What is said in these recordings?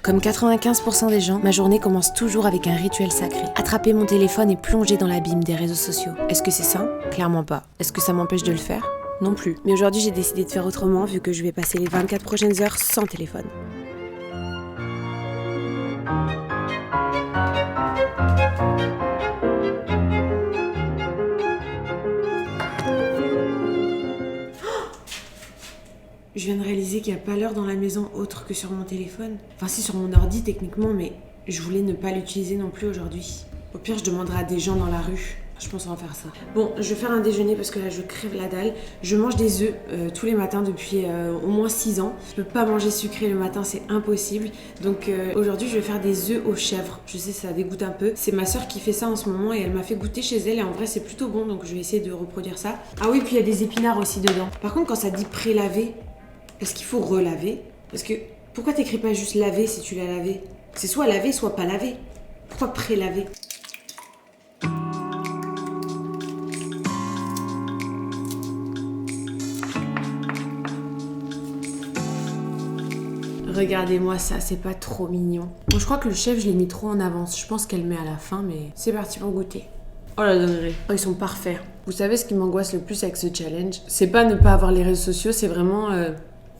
Comme 95% des gens, ma journée commence toujours avec un rituel sacré. Attraper mon téléphone et plonger dans l'abîme des réseaux sociaux. Est-ce que c'est sain? Clairement pas. Est-ce que ça m'empêche de le faire? Non plus. Mais aujourd'hui, j'ai décidé de faire autrement vu que je vais passer les 24 prochaines heures sans téléphone. Je viens de réaliser qu'il n'y a pas l'heure dans la maison autre que sur mon téléphone. Enfin si, sur mon ordi techniquement, mais je voulais ne pas l'utiliser non plus aujourd'hui. Au pire, je demanderai à des gens dans la rue. Je pense qu'on va faire ça. Bon, je vais faire un déjeuner parce que là, je crève la dalle. Je mange des œufs tous les matins depuis au moins 6 ans. Je peux pas manger sucré le matin, c'est impossible. Donc aujourd'hui, je vais faire des œufs aux chèvres. Je sais, ça dégoûte un peu. C'est ma soeur qui fait ça en ce moment et elle m'a fait goûter chez elle. Et en vrai, c'est plutôt bon, donc je vais essayer de reproduire ça. Ah oui, puis il y a des épinards aussi dedans. Par contre, quand ça dit pré-laver, est-ce qu'il faut relaver? Parce que pourquoi t'écris pas juste laver si tu l'as lavé? C'est soit laver, soit pas laver. Pourquoi pré-laver? Regardez-moi ça, c'est pas trop mignon. Bon, je crois que le chef, je l'ai mis trop en avance. Je pense qu'elle met à la fin, mais c'est parti pour goûter. Oh la dinguerie. Oh, ils sont parfaits. Vous savez ce qui m'angoisse le plus avec ce challenge? C'est pas ne pas avoir les réseaux sociaux, c'est vraiment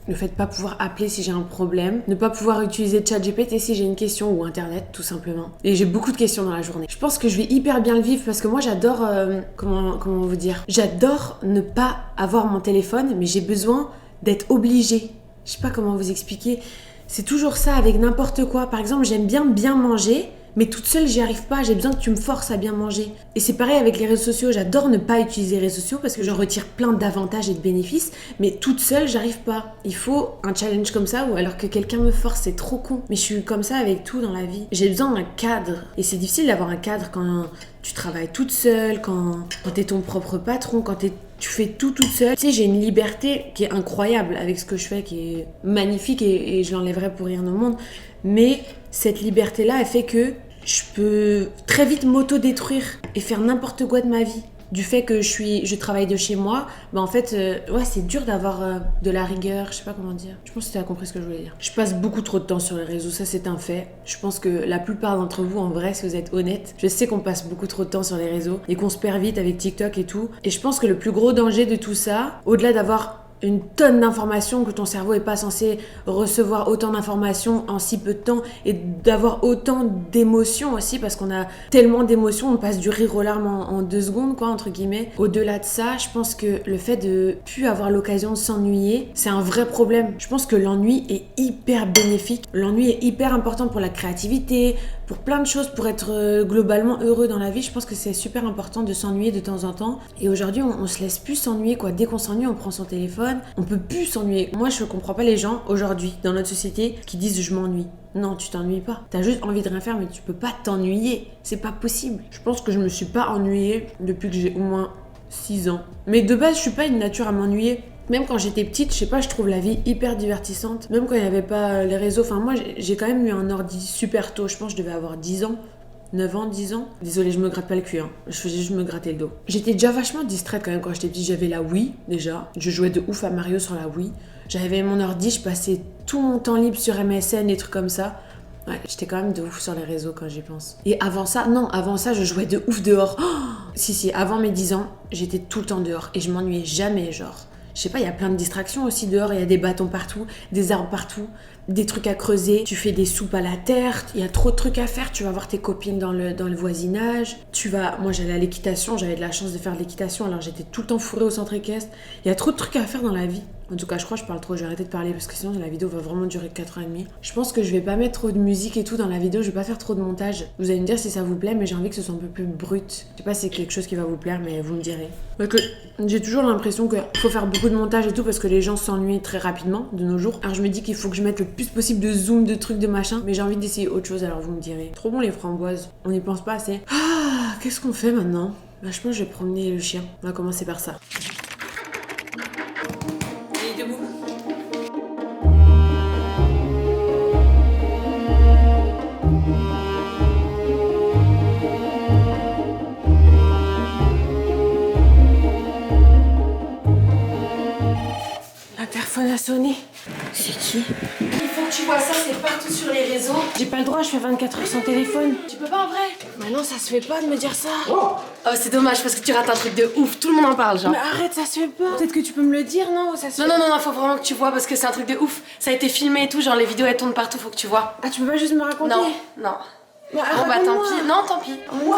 le fait de pas pouvoir appeler si j'ai un problème, ne pas pouvoir utiliser ChatGPT si j'ai une question ou Internet, tout simplement. Et j'ai beaucoup de questions dans la journée. Je pense que je vais hyper bien le vivre parce que moi j'adore, comment vous dire? J'adore ne pas avoir mon téléphone, mais j'ai besoin d'être obligée. Je sais pas comment vous expliquer. C'est toujours ça avec n'importe quoi. Par exemple, j'aime bien manger, mais toute seule, j'y arrive pas. J'ai besoin que tu me forces à bien manger. Et c'est pareil avec les réseaux sociaux. J'adore ne pas utiliser les réseaux sociaux parce que j'en retire plein d'avantages et de bénéfices. Mais toute seule, j'arrive pas. Il faut un challenge comme ça ou alors que quelqu'un me force. C'est trop con. Mais je suis comme ça avec tout dans la vie. J'ai besoin d'un cadre. Et c'est difficile d'avoir un cadre quand tu travailles toute seule, quand t'es ton propre patron, quand tu fais tout toute seule. Tu sais, j'ai une liberté qui est incroyable avec ce que je fais, qui est magnifique et je l'enlèverai pour rien au monde. Mais cette liberté-là, elle fait que je peux très vite m'auto-détruire et faire n'importe quoi de ma vie. Du fait que je travaille de chez moi, en fait, ouais, c'est dur d'avoir de la rigueur, je sais pas comment dire. Je pense que tu as compris ce que je voulais dire. Je passe beaucoup trop de temps sur les réseaux, ça c'est un fait. Je pense que la plupart d'entre vous, en vrai, si vous êtes honnêtes, je sais qu'on passe beaucoup trop de temps sur les réseaux et qu'on se perd vite avec TikTok et tout. Et je pense que le plus gros danger de tout ça, au-delà d'avoir une tonne d'informations, que ton cerveau n'est pas censé recevoir autant d'informations en si peu de temps et d'avoir autant d'émotions aussi parce qu'on a tellement d'émotions, on passe du rire aux larmes en 2 secondes quoi entre guillemets. Au-delà de ça, je pense que le fait de plus avoir l'occasion de s'ennuyer, c'est un vrai problème. Je pense que l'ennui est hyper bénéfique. L'ennui est hyper important pour la créativité, pour plein de choses, pour être globalement heureux dans la vie. Je pense que c'est super important de s'ennuyer de temps en temps. Et aujourd'hui, on se laisse plus s'ennuyer quoi. Dès qu'on s'ennuie, on prend son téléphone. On peut plus s'ennuyer. Moi, je comprends pas les gens aujourd'hui dans notre société qui disent je m'ennuie. Non, tu t'ennuies pas. T'as juste envie de rien faire, mais tu peux pas t'ennuyer. C'est pas possible. Je pense que je me suis pas ennuyée depuis que j'ai au moins 6 ans. Mais de base, je suis pas une nature à m'ennuyer. Même quand j'étais petite, je sais pas, je trouve la vie hyper divertissante. Même quand il n'y avait pas les réseaux. Enfin, moi, j'ai quand même eu un ordi super tôt. Je pense que je devais avoir 10 ans. 9 ans, 10 ans. Désolée, je me gratte pas le cul, hein. Je faisais juste me gratter le dos. J'étais déjà vachement distraite quand même quand j'étais petite. J'avais la Wii, déjà. Je jouais de ouf à Mario sur la Wii. J'avais mon ordi, je passais tout mon temps libre sur MSN, des trucs comme ça. Ouais, j'étais quand même de ouf sur les réseaux quand j'y pense. Et avant ça, je jouais de ouf dehors. Oh si, avant mes 10 ans, j'étais tout le temps dehors. Et je m'ennuyais jamais, genre. Je sais pas, il y a plein de distractions aussi dehors. Il y a des bâtons partout, des arbres partout, des trucs à creuser. Tu fais des soupes à la terre. Il y a trop de trucs à faire. Tu vas voir tes copines dans le voisinage. Moi, j'allais à l'équitation. J'avais de la chance de faire de l'équitation. Alors, j'étais tout le temps fourrée au centre équestre. Il y a trop de trucs à faire dans la vie. En tout cas, je crois que je parle trop. Je vais arrêter de parler parce que sinon, la vidéo va vraiment durer 4h30. Je pense que je vais pas mettre trop de musique et tout dans la vidéo. Je vais pas faire trop de montage. Vous allez me dire si ça vous plaît, mais j'ai envie que ce soit un peu plus brut. Je sais pas si c'est quelque chose qui va vous plaire, mais vous me direz. Parce que j'ai toujours l'impression qu'il faut faire beaucoup de montage et tout parce que les gens s'ennuient très rapidement de nos jours. Alors je me dis qu'il faut que je mette le plus possible de zoom, de trucs, de machin. Mais j'ai envie d'essayer autre chose, alors vous me direz. Trop bon les framboises. On n'y pense pas assez. Ah, qu'est-ce qu'on fait maintenant? Je pense que je vais promener le chien. On va commencer par ça. Allez, debout. L'interphone a sonné. C'est qui? Il faut que tu vois ça, c'est partout sur les réseaux. J'ai pas le droit, je fais 24 heures sans téléphone. Tu peux pas en vrai? Mais non, ça se fait pas de me dire ça. Oh, c'est dommage parce que tu rates un truc de ouf. Tout le monde en parle, genre. Mais arrête, ça se fait pas. Peut-être que tu peux me le dire, non? Ça se Non, fait... non, non, faut vraiment que tu vois parce que c'est un truc de ouf. Ça a été filmé et tout, genre les vidéos elles tournent partout, faut que tu vois. Ah, tu peux pas juste me raconter? Non, non. Mais Bon bah tant pis. Non, tant pis. Waouh!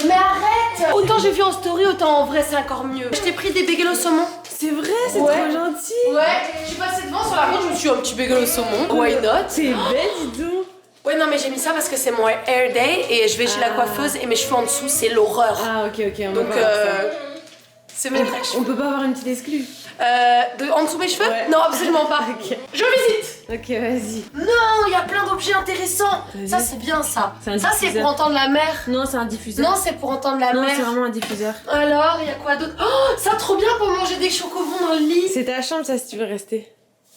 Mais arrête! Autant j'ai vu en story, autant en vrai c'est encore mieux. Je t'ai pris des bagels au saumon. C'est vrai, c'est Ouais. trop gentil. Ouais, je suis passée devant sur la route, je me suis dit un petit bagel au saumon. Why not? C'est belle, dis donc. Ouais, non, mais j'ai mis ça parce que c'est mon hair day et je vais chez la coiffeuse et mes cheveux en dessous, c'est l'horreur. Ah, ok, on Donc, va voir ça. c'est mes vrais cheveux. On peut pas avoir une petite exclue? En dessous mes cheveux? Ouais. Non, absolument pas. Ok. Je visite! Ok, vas-y. Non, il y a plein d'objets intéressants. Vas-y. Ça, c'est bien ça. C'est un Ça, c'est diffuseur. pour entendre la mer. Non, c'est un diffuseur. Non, c'est pour entendre la Non, mer. c'est vraiment un diffuseur. Alors, il y a quoi d'autre? Oh, ça, trop bien pour manger des chocobons dans le lit. C'est ta chambre, ça, si tu veux rester.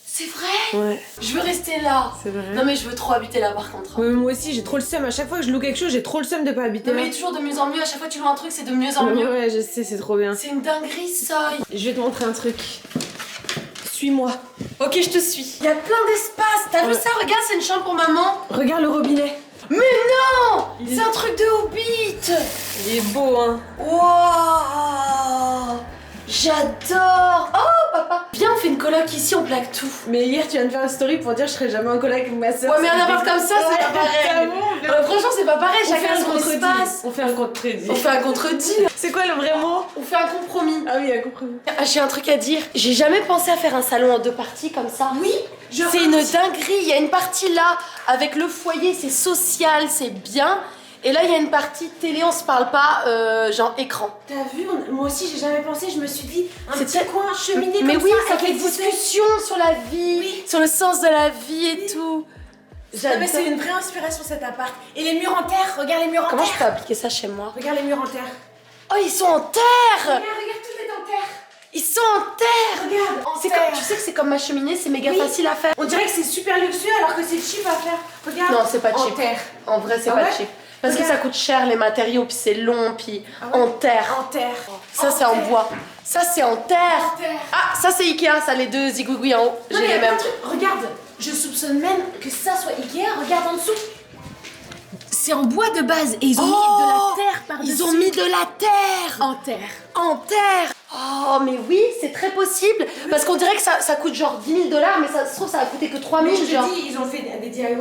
C'est vrai? Ouais, Je veux rester là. c'est vrai. Non, mais je veux trop habiter là par contre. Ouais, moi aussi, j'ai trop le seum. À chaque fois que je loue quelque chose, j'ai trop le seum de pas habiter Non, là. mais toujours de mieux en mieux. À chaque fois que tu loues un truc, c'est de mieux en mieux. Ouais, je sais, c'est trop bien. C'est une dinguerie, ça. Je vais te montrer un truc. Suis-moi. Ok, je te suis. Il y a plein d'espace. T'as vu Ouais. ça? Regarde, c'est une chambre pour maman. Regarde le robinet. Mais non! Il est- C'est un truc de Hobbit. Il est beau, hein. Waouh! J'adore! Oh, papa! Viens, on fait une coloc ici, on plaque tout. Mais hier, tu viens de faire une story pour dire que je serais jamais en coloc avec ma soeur. Ouais, mais un appart comme ça, c'est pas pareil. Franchement, c'est pas pareil, On fait chacun un son contredit. espace. On fait un contredit. On fait un contredit. C'est quoi le vrai mot? On fait un compromis. Ah oui, elle a compris. Ah, j'ai un truc à dire. J'ai jamais pensé à faire un salon en deux parties comme ça. Oui, c'est une dinguerie. Il y a une partie là avec le foyer, c'est social, c'est bien. Et là, il y a une partie télé, on se parle pas, genre écran. T'as vu, moi aussi j'ai jamais pensé, je me suis dit un C'est petit très- coin cheminée Mais comme oui, ça avec fait des bouteilles. discussion sur la vie, sur le sens de la vie et tout. Ah, mais c'est une vraie inspiration cet appart. Et les murs en terre, regarde les murs en Comment je terre. peux appliquer ça chez moi? Regarde les murs en terre. Oh, ils sont en terre! Regarde, tout est en terre. Ils sont en terre! Regarde, en C'est terre. comme, tu sais que c'est comme ma cheminée, c'est méga Oui. facile à faire. On dirait que c'est super luxueux alors que c'est cheap à faire. Regarde. Non, c'est pas en cheap. terre. En vrai, c'est Ah pas ouais? cheap. Parce que Regarde. ça coûte cher les matériaux, puis c'est long, puis ouais? en terre. En terre. Ça, c'est en terre. bois. Ça, c'est en terre. En terre. Ah, ça, c'est Ikea, ça, les deux zigouigouis en haut. Non, J'ai mais y a les plein mêmes. de trucs. Regarde, je soupçonne même que ça soit Ikea. Regarde en dessous. C'est en bois de base et ils ont mis de la terre par-dessus. Ils ont mis de la terre. en terre. En terre. Oh, mais oui, c'est très possible. Parce qu'on dirait que ça coûte genre 10 000 $, mais ça se trouve, ça a coûté que 3 000 Mais je genre. te dis, ils ont fait des DIY.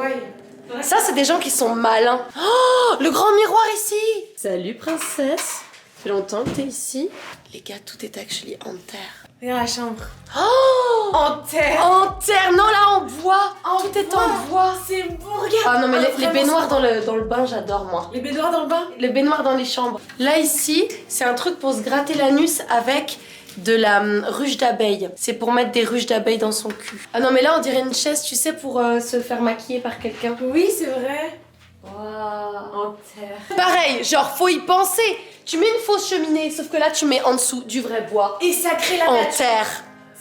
Ça, c'est des gens qui sont malins. Oh, le grand miroir ici. Salut, princesse. Ça fait longtemps que t'es ici. Les gars, tout est actually en terre. Regarde la chambre. Oh, En terre. en terre. Non, là, en bois. En Tout est bois. en bois. C'est beau, regarde. Ah non, mais les vraiment, baignoires c'est dans le bain, j'adore, moi. Les baignoires dans le bain. Les baignoires dans les chambres. Là, ici, c'est un truc pour se gratter l'anus avec de la ruche d'abeille. C'est pour mettre des ruches d'abeille dans son cul. Ah non, mais là, on dirait une chaise, tu sais, pour se faire maquiller par quelqu'un. Oui, c'est vrai. Waouh. En terre. Pareil, genre, faut y penser. Tu mets une fausse cheminée, sauf que là, tu mets en dessous du vrai bois. Et ça crée la En nature. terre.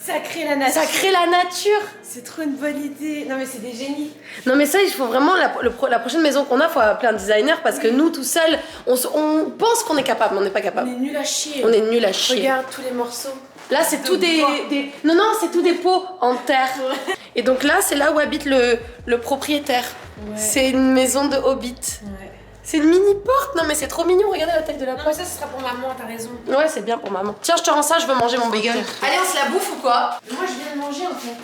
Ça crée la nature. Ça crée la nature. C'est trop une bonne idée. Non, mais c'est des génies. Non, mais ça, il faut vraiment, la prochaine maison qu'on a, faut appeler un designer parce que nous, tout seuls, on pense qu'on est capable, mais on n'est pas On capable. est nuls à chier. On est nuls à chier. Regarde tous les morceaux. Là, c'est De tout des... bois. Non, c'est tout des pots en terre. Et donc là, c'est là où habite le propriétaire. Ouais. C'est une maison de hobbit. Ouais. C'est une mini porte. Non, mais c'est trop mignon. Regardez la taille de la Non, mais porte. ça, ce sera pour maman, t'as raison. Ouais, c'est bien pour maman. Tiens, je te rends ça, je veux manger mon bagel. Allez, on se la bouffe ou quoi? Moi, je viens de manger en fait.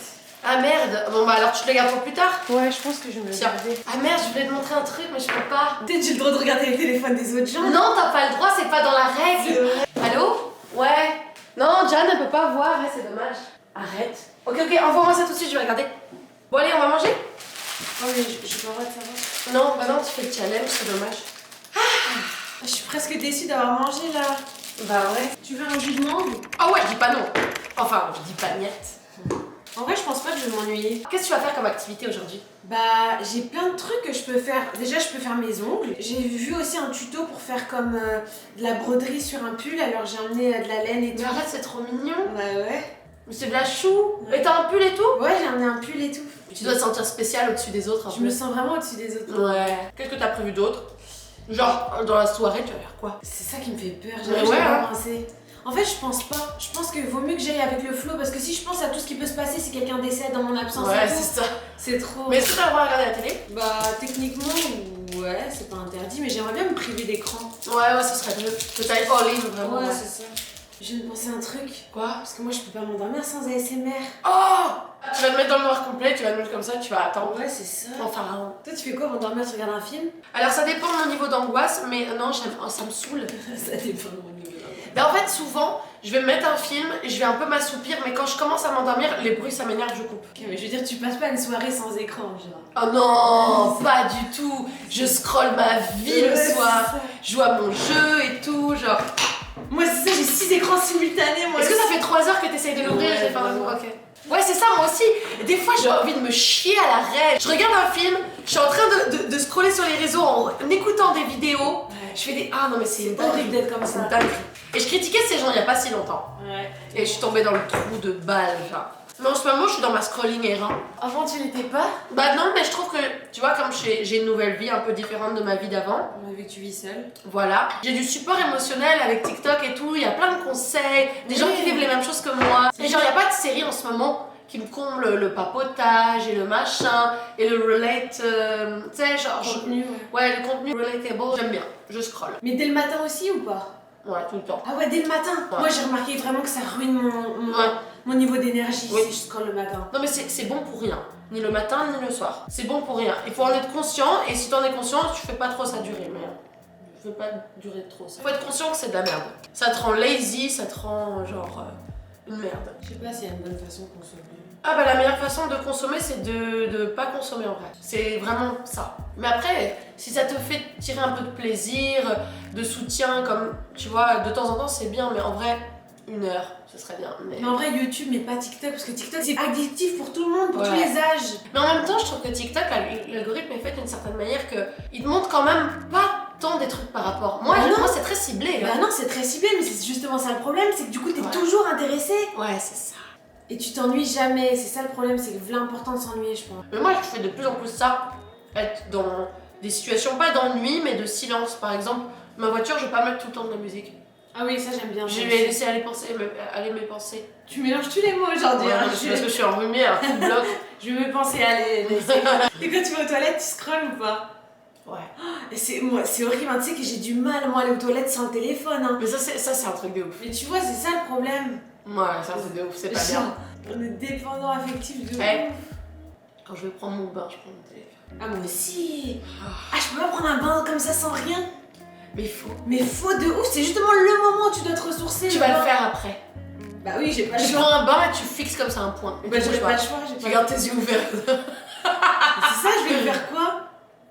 Ah merde. Bon, bah alors tu te le gardes pour plus tard. Ouais, je pense que je vais me le Tiens. garder. Ah merde, je voulais te montrer un truc, mais je peux pas. Peut-être j'ai le droit de regarder les téléphones des autres gens. Non, t'as pas le droit, c'est pas dans la C'est règle. vrai. Allô? Ouais. Non, Jan, elle peut pas voir, ouais, c'est dommage. Arrête. Ok, envoie-moi ça tout de suite, je vais regarder. Bon, allez, on va manger? Oh, mais j'ai pas le droit de savoir. Non, bah non, tu fais le challenge, c'est dommage. Je suis presque déçue d'avoir mangé là. Bah ouais. Tu veux un jus de mangue? Ah ouais, je dis pas non. Enfin, je dis pas niette. En vrai, je pense pas que je vais m'ennuyer. Qu'est-ce que tu vas faire comme activité aujourd'hui? Bah, j'ai plein de trucs que je peux faire. Déjà, je peux faire mes ongles. J'ai vu aussi un tuto pour faire comme de la broderie sur un pull. Alors, j'ai emmené de la laine et tout. Mais arrête, c'est trop mignon. Bah ouais. Mais c'est de la chou. Mais t'as un pull et tout? Ouais, j'ai emmené un pull et tout. Tu dois te sentir spécial au-dessus des autres. Je me sens vraiment au-dessus des autres. Ouais. Qu'est-ce que t'as prévu d'autre? Genre, dans la soirée, tu vas faire quoi? C'est ça qui me fait peur. Mais J'arrive ouais, pas hein. à penser. En fait, je pense pas. Je pense qu'il vaut mieux que j'aille avec le flow parce que si je pense à tout ce qui peut se passer si quelqu'un décède dans mon absence, Ouais, c'est ça. c'est trop. Mais est-ce que t'as le droit de regarder la télé? Bah, techniquement, ouais, c'est pas interdit, mais j'aimerais bien me priver d'écran. Ouais, ce serait mieux. Que t'ailles all in vraiment. Ouais, c'est ça. Je viens de penser à un truc. Quoi? Parce que moi, je peux pas m'endormir sans ASMR. Oh! Tu vas te mettre dans le noir complet, tu vas te mettre comme ça, tu vas attendre. Ouais, c'est ça. Enfin, Toi, tu fais quoi pour dormir? Tu regardes un film? alors ça dépend de mon niveau d'angoisse, mais non, ça me saoule. Ça dépend de mon niveau. Ben en fait, souvent, je vais me mettre un film, je vais un peu m'assoupir, mais quand je commence à m'endormir, les bruits ça m'énerve, je coupe. Ok, mais je veux dire, tu passes pas une soirée sans écran, genre. Oh non, pas du tout. Je scrolle ma vie le soir, je joue à mon jeu et tout, genre. Moi, c'est ça, j'ai 6 écrans simultanés, moi. Est-ce que ça fait 3 heures que t'essayes de l'ouvrir? J'ai pas ok. Ouais, c'est ça, moi aussi. Des fois, j'ai envie de me chier à l'arrêt. Je regarde un film, je suis en train de scroller sur les réseaux en écoutant des vidéos. Ouais. Je fais des. Ah non, mais c'est horrible d'être comme ça. C'est dingue. Et je critiquais ces gens il y a pas si longtemps. Ouais. Et je suis tombée dans le trou de balle, genre. Mais en ce moment, je suis dans ma scrolling errant. Avant, tu l'étais pas? Bah non, mais je trouve que, tu vois, comme j'ai une nouvelle vie un peu différente de ma vie d'avant. Vu que tu vis seule. Voilà. J'ai du support émotionnel avec TikTok et tout. Il y a plein de conseils, des gens qui vivent les mêmes choses que moi. Et genre, il n'y a pas de série en ce moment qui me comble le papotage et le machin et le relate, tu sais, genre. Contenu, ouais, le contenu relatable, j'aime bien. Je scrolle. Mais dès le matin aussi ou pas? Ouais, tout le temps. Ah ouais, dès le matin. Ouais. Moi, j'ai remarqué vraiment que ça ruine mon niveau d'énergie Oui. si je scrolle le matin. Non mais c'est bon pour rien, ni le matin ni le soir. C'est bon pour rien. Il faut en être conscient et si t'en es conscient, tu fais pas trop ça durer. Mais je veux pas durer trop ça. Faut être conscient que c'est de la merde. Ça te rend lazy, ça te rend genre une merde. Je sais pas s'il y a une bonne façon de consommer. Ah bah la meilleure façon de consommer c'est de pas consommer en vrai. C'est vraiment ça. Mais après, si ça te fait tirer un peu de plaisir, de soutien, comme tu vois, de temps en temps c'est bien, mais en vrai, 1 heure, ce serait bien. Mais en vrai, YouTube, mais pas TikTok, parce que TikTok c'est addictif pour tout le monde, pour tous les âges. Mais en même temps, je trouve que TikTok, l'algorithme est fait d'une certaine manière qu'il te montre quand même pas tant des trucs par rapport. Moi, moi c'est très ciblé. Là. Bah non, c'est très ciblé, mais c'est justement ça le problème, c'est que du coup, t'es toujours intéressé. Ouais, c'est ça. Et tu t'ennuies jamais, c'est ça le problème, c'est que l'important de s'ennuyer, je pense. Mais moi, je fais de plus en plus ça, être dans des situations, pas d'ennui, mais de silence. Par exemple, ma voiture, je vais pas mettre tout le temps de la musique. Ah oui, ça j'aime bien. Je vais laisser aller mes pensées. Tu mélanges tous les mots aujourd'hui. Ouais, parce que je suis enrhumée, un coup de bloc. Je vais me penser à les. Et quand tu vas aux toilettes, tu scrolles ou pas? Ouais. Et c'est horrible, hein. Tu sais que j'ai du mal, moi, à aller aux toilettes sans le téléphone. Hein. Mais ça, c'est un truc de ouf. Mais tu vois, c'est ça le problème. Ouais, c'est un truc de ouf, c'est pas bien. On est dépendant affectif de Ouais. ouf. Quand je vais prendre mon bain, je prends mon téléphone. Ah, moi aussi. Ah, je peux pas prendre un bain comme ça sans rien. Mais il faut. Mais faut de ouf, c'est justement le moment où tu dois te ressourcer. Tu vas le faire après. Bah oui, j'ai pas le Tu choix. prends un bain et tu fixes comme ça un point. Bah j'ai pas le choix, Tu gardes tes yeux ouverts. C'est ça, je vais faire quoi?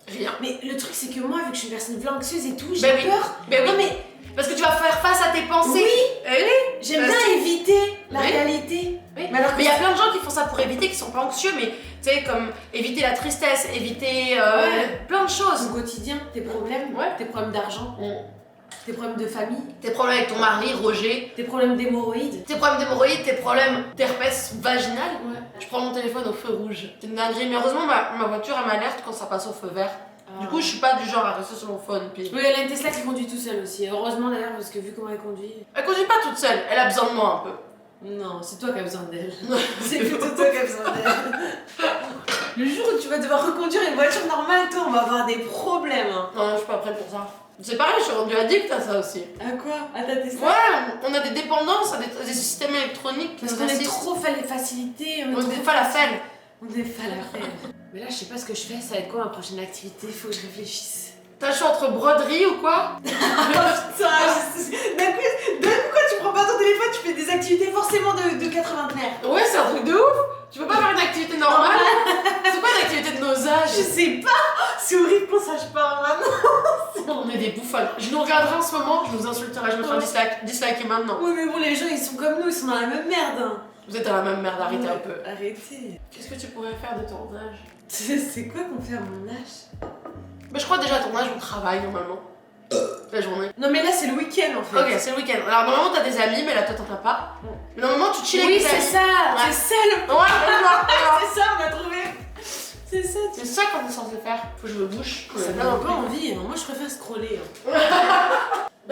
Rien. Mais le truc, c'est que moi, vu que je suis une personne anxieuse et tout, j'ai Ben oui. peur. Ben oui. Non mais Parce que tu vas faire face à tes pensées. oui. Eh oui. J'aime Parce bien éviter la Oui. réalité. Oui. Mais alors il y a plein de gens qui font ça pour éviter, qui sont pas anxieux, mais tu sais, comme éviter la tristesse, éviter plein de choses. Ton quotidien, tes problèmes, Ouais. tes problèmes d'argent, tes problèmes de famille, Tes problèmes avec ton mari, Roger, tes problèmes d'hémorroïdes. tes problèmes d'hémorroïdes, tes problèmes d'herpès vaginal. Ouais. Je prends mon téléphone au feu rouge. C'est une dinguerie, mais heureusement ma voiture elle m'alerte quand ça passe au feu vert. Du coup, je suis pas du genre à rester sur mon phone. Puis... Oui, elle a une Tesla qui conduit tout seule aussi. Heureusement d'ailleurs, parce que vu comment elle conduit. Elle conduit pas toute seule, elle a besoin de moi un peu. Non, c'est toi qui as besoin d'elle. C'est plutôt toi qui as besoin d'elle. Le jour où tu vas devoir reconduire une voiture normale, toi, on va avoir des problèmes. Hein. Non, je suis pas prête pour ça. C'est pareil, je suis rendue addict à ça aussi. À quoi? À ta Tesla? Ouais, on a des dépendances à des systèmes électroniques qui Parce nous qu'on est assistent. trop facilité. On est falafel. On est falafel. Mais là, je sais pas ce que je fais. Ça va être quoi ma prochaine activité? Faut que je réfléchisse. T'as le choix entre broderie ou quoi? Putain, d'un coup, quand tu prends pas ton téléphone, tu fais des activités forcément de 80 nerfs. Ouais, c'est un truc de ouf. Tu peux pas faire une activité normale. C'est pas une activité de nos âges. Je sais pas. C'est horrible qu'on sache pas maintenant. On est des bouffonnes. Je nous regarderai en ce moment, je vous insulterai, je me ferai disliker maintenant. Oui, mais bon, les gens, ils sont comme nous, ils sont dans la même merde. Hein. Vous êtes dans la même merde, arrêtez un peu. Arrêtez. Qu'est-ce que tu pourrais faire de ton âge? C'est quoi qu'on fait à mon âge? Mais je crois déjà à ton âge, on travaille normalement. La journée. Non, mais là, c'est le week-end en fait. Ok, c'est le week-end. Alors normalement, t'as des amis, mais là, toi, t'en as pas. Mais normalement, tu chill Oui, avec tes c'est amis. ça. Ouais. C'est ça le. Ouais, C'est ça, on l'a trouvé. C'est ça, c'est ça qu'on est censé faire. Faut que je me bouge. Ça donne un peu envie. Hein. Moi, je préfère scroller. Hein.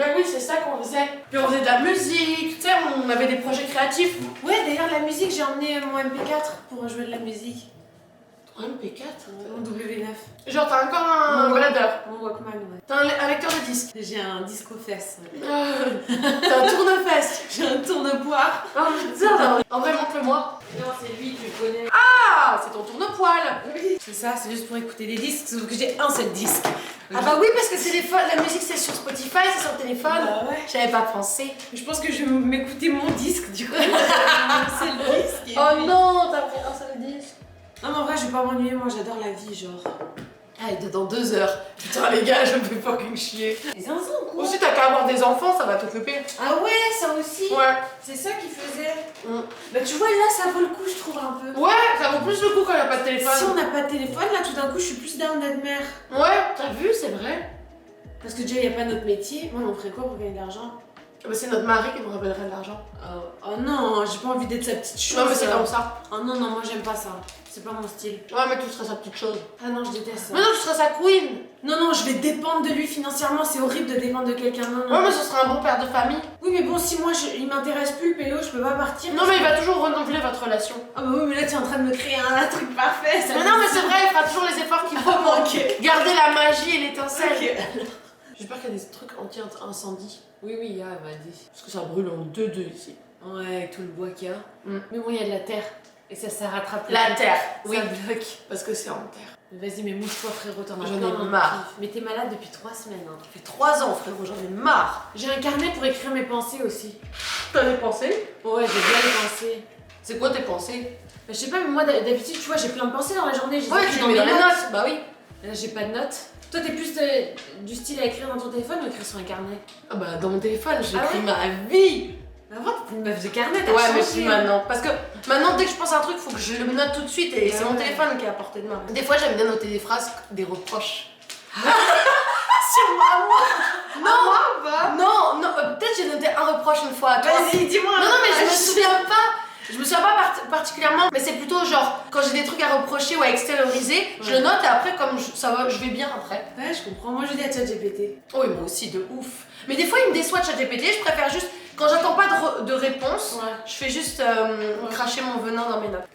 Bah oui, c'est ça qu'on faisait. Puis on faisait de la musique, tu sais, on avait des projets créatifs. Ouais, d'ailleurs, la musique, j'ai emmené mon MP4 pour jouer de la musique. Ton MP4 Mon W9. Genre, t'as encore un baladeur. Mon Walkman, ouais. T'as un lecteur de disques. J'ai un disque aux fesses. T'as un tourne-fesses. J'ai un tourne-poire. Oh putain. En vrai, montre-le-moi. Non, c'est lui, tu le connais. Ah, c'est ton tourne-poil. Oui. C'est ça, c'est juste pour écouter des disques, sauf que j'ai un seul disque. Ah bah oui, parce que c'est la musique, c'est sur Spotify, c'est sur le téléphone. Bah ouais. J'avais pas pensé. Je pense que je vais m'écouter mon disque, du coup. C'est le disque. Oh non, t'as pris un seul disque. Non, mais en vrai, je vais pas m'ennuyer, moi j'adore la vie, genre. Ah, et dans 2 heures. Putain, les gars, je me fais fucking chier. Les zinzins, quoi. Aussi, t'as qu'à avoir des enfants, ça va t'occuper. Ah ouais, ça aussi. Ouais. C'est ça qu'il faisait. Bah tu vois, là, ça vaut le coup, je trouve, un peu. Ouais, ça vaut plus le coup quand il n'y a pas de téléphone. Si on n'a pas de téléphone, là, tout d'un coup, je suis plus down d'être mère. Ouais, t'as vu, c'est vrai. Parce que déjà, il n'y a pas notre métier. Moi, on ferait quoi pour gagner de l'argent? Bah, c'est notre mari qui nous rappellerait de l'argent. Oh non, j'ai pas envie d'être sa petite chose. Non, mais c'est comme ça. Oh non, non, moi, j'aime pas ça. C'est pas mon style. Ouais, mais tu serais sa petite chose. Ah non, je déteste ça. Mais non, tu serais sa queen. Non, non, je vais dépendre de lui financièrement. C'est horrible de dépendre de quelqu'un. Non, non. Ouais, mais ce serait un bon père de famille. Oui, mais bon, si moi, il m'intéresse plus, le pélo, je peux pas partir. Non, mais il va toujours renouveler votre relation. Ah bah oui, mais là, tu es en train de me créer un truc parfait. Ça Mais non, mais c'est vrai, il fera toujours les efforts qu'il faut pour garder la magie et l'étincelle. Ok. J'espère qu'il y a des trucs anti-incendie. Oui, oui, il y a, elle m'a dit. Parce que ça brûle en 2-2 ici. Ouais, avec tout le bois qu'il y a. Mm. Mais bon, il y a de la terre. Et ça rattrape le La coup. terre, Ça oui. bloque. Parce que c'est en terre. Mais vas-y, mais mouche-toi, frérot, t'en as J'en ai plein, hein. marre. Mais t'es malade depuis 3 semaines. Hein. Ça fait 3 ans, frérot, j'en ai marre. J'ai un carnet pour écrire mes pensées aussi. T'as des pensées? Ouais, j'ai bien les pensées. C'est quoi tes pensées? Bah, je sais pas, mais moi, d'habitude, tu vois, j'ai plein de pensées dans la journée. Ouais, tu les mets dans les notes. Bah oui. Là, j'ai pas de notes. Toi, t'es plus du style à écrire dans ton téléphone ou écrire sur un carnet? Ah bah dans mon téléphone, j'écris Ah ouais ma vie. Avant, t'étais une meuf de carnet, t'as Ouais, mais changé. plus maintenant. Parce que maintenant, dès que je pense à un truc, faut que je le note tout de suite et c'est mon téléphone qui est à portée de main. Des fois, j'aime bien noter des phrases, des reproches. Sur moi, Non, non, non, peut-être j'ai noté un reproche une fois à toi. Vas-y, dis-moi. Non, non, mais je me souviens pas. Je me souviens pas particulièrement, mais c'est plutôt genre quand j'ai des trucs à reprocher ou à extérioriser, je le note et après, comme ça va, je vais bien après. Ouais, je comprends. Moi, je dis à ChatGPT. Oh, et moi aussi, de ouf. Mais des fois, il me déçoit ChatGPT, je préfère juste, quand j'attends pas de réponse, Ouais. je fais juste cracher mon venin dans mes notes.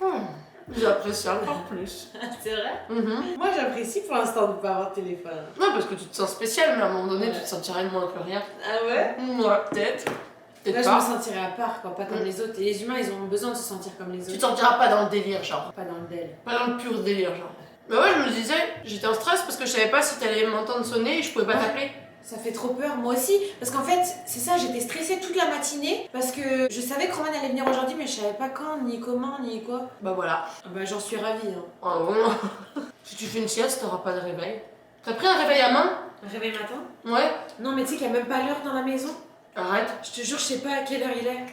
J'apprécie encore plus. C'est vrai? Mhm. Moi, j'apprécie pour l'instant de pas avoir de téléphone. Ouais, parce que tu te sens spécial, mais à un moment donné, Ouais. tu te sentirais moins que rien. Ah ouais? Ouais, peut-être. Là, Peut-être je me pas. sentirais à part, quoi, pas comme les autres. Et les humains, ils ont besoin de se sentir comme les Tu te autres. sentiras pas dans le délire, genre. Pas dans le del. Pas dans le pur délire, genre. Mais ouais, je me disais, j'étais en stress parce que je savais pas si t'allais m'entendre sonner et je pouvais pas t'appeler. Ça fait trop peur, moi aussi. Parce qu'en fait, c'est ça, j'étais stressée toute la matinée. Parce que je savais que Roman allait venir aujourd'hui, mais je savais pas quand, ni comment, ni quoi. Bah voilà. Ah bah, j'en suis ravie. Hein. Ah bon. Si tu fais une sieste, t'auras pas de réveil. T'as pris un réveil à main? Un réveil matin? Ouais. Non, mais tu sais qu'il y a même pas l'heure dans la maison. Arrête. Je te jure, je sais pas à quelle heure il est.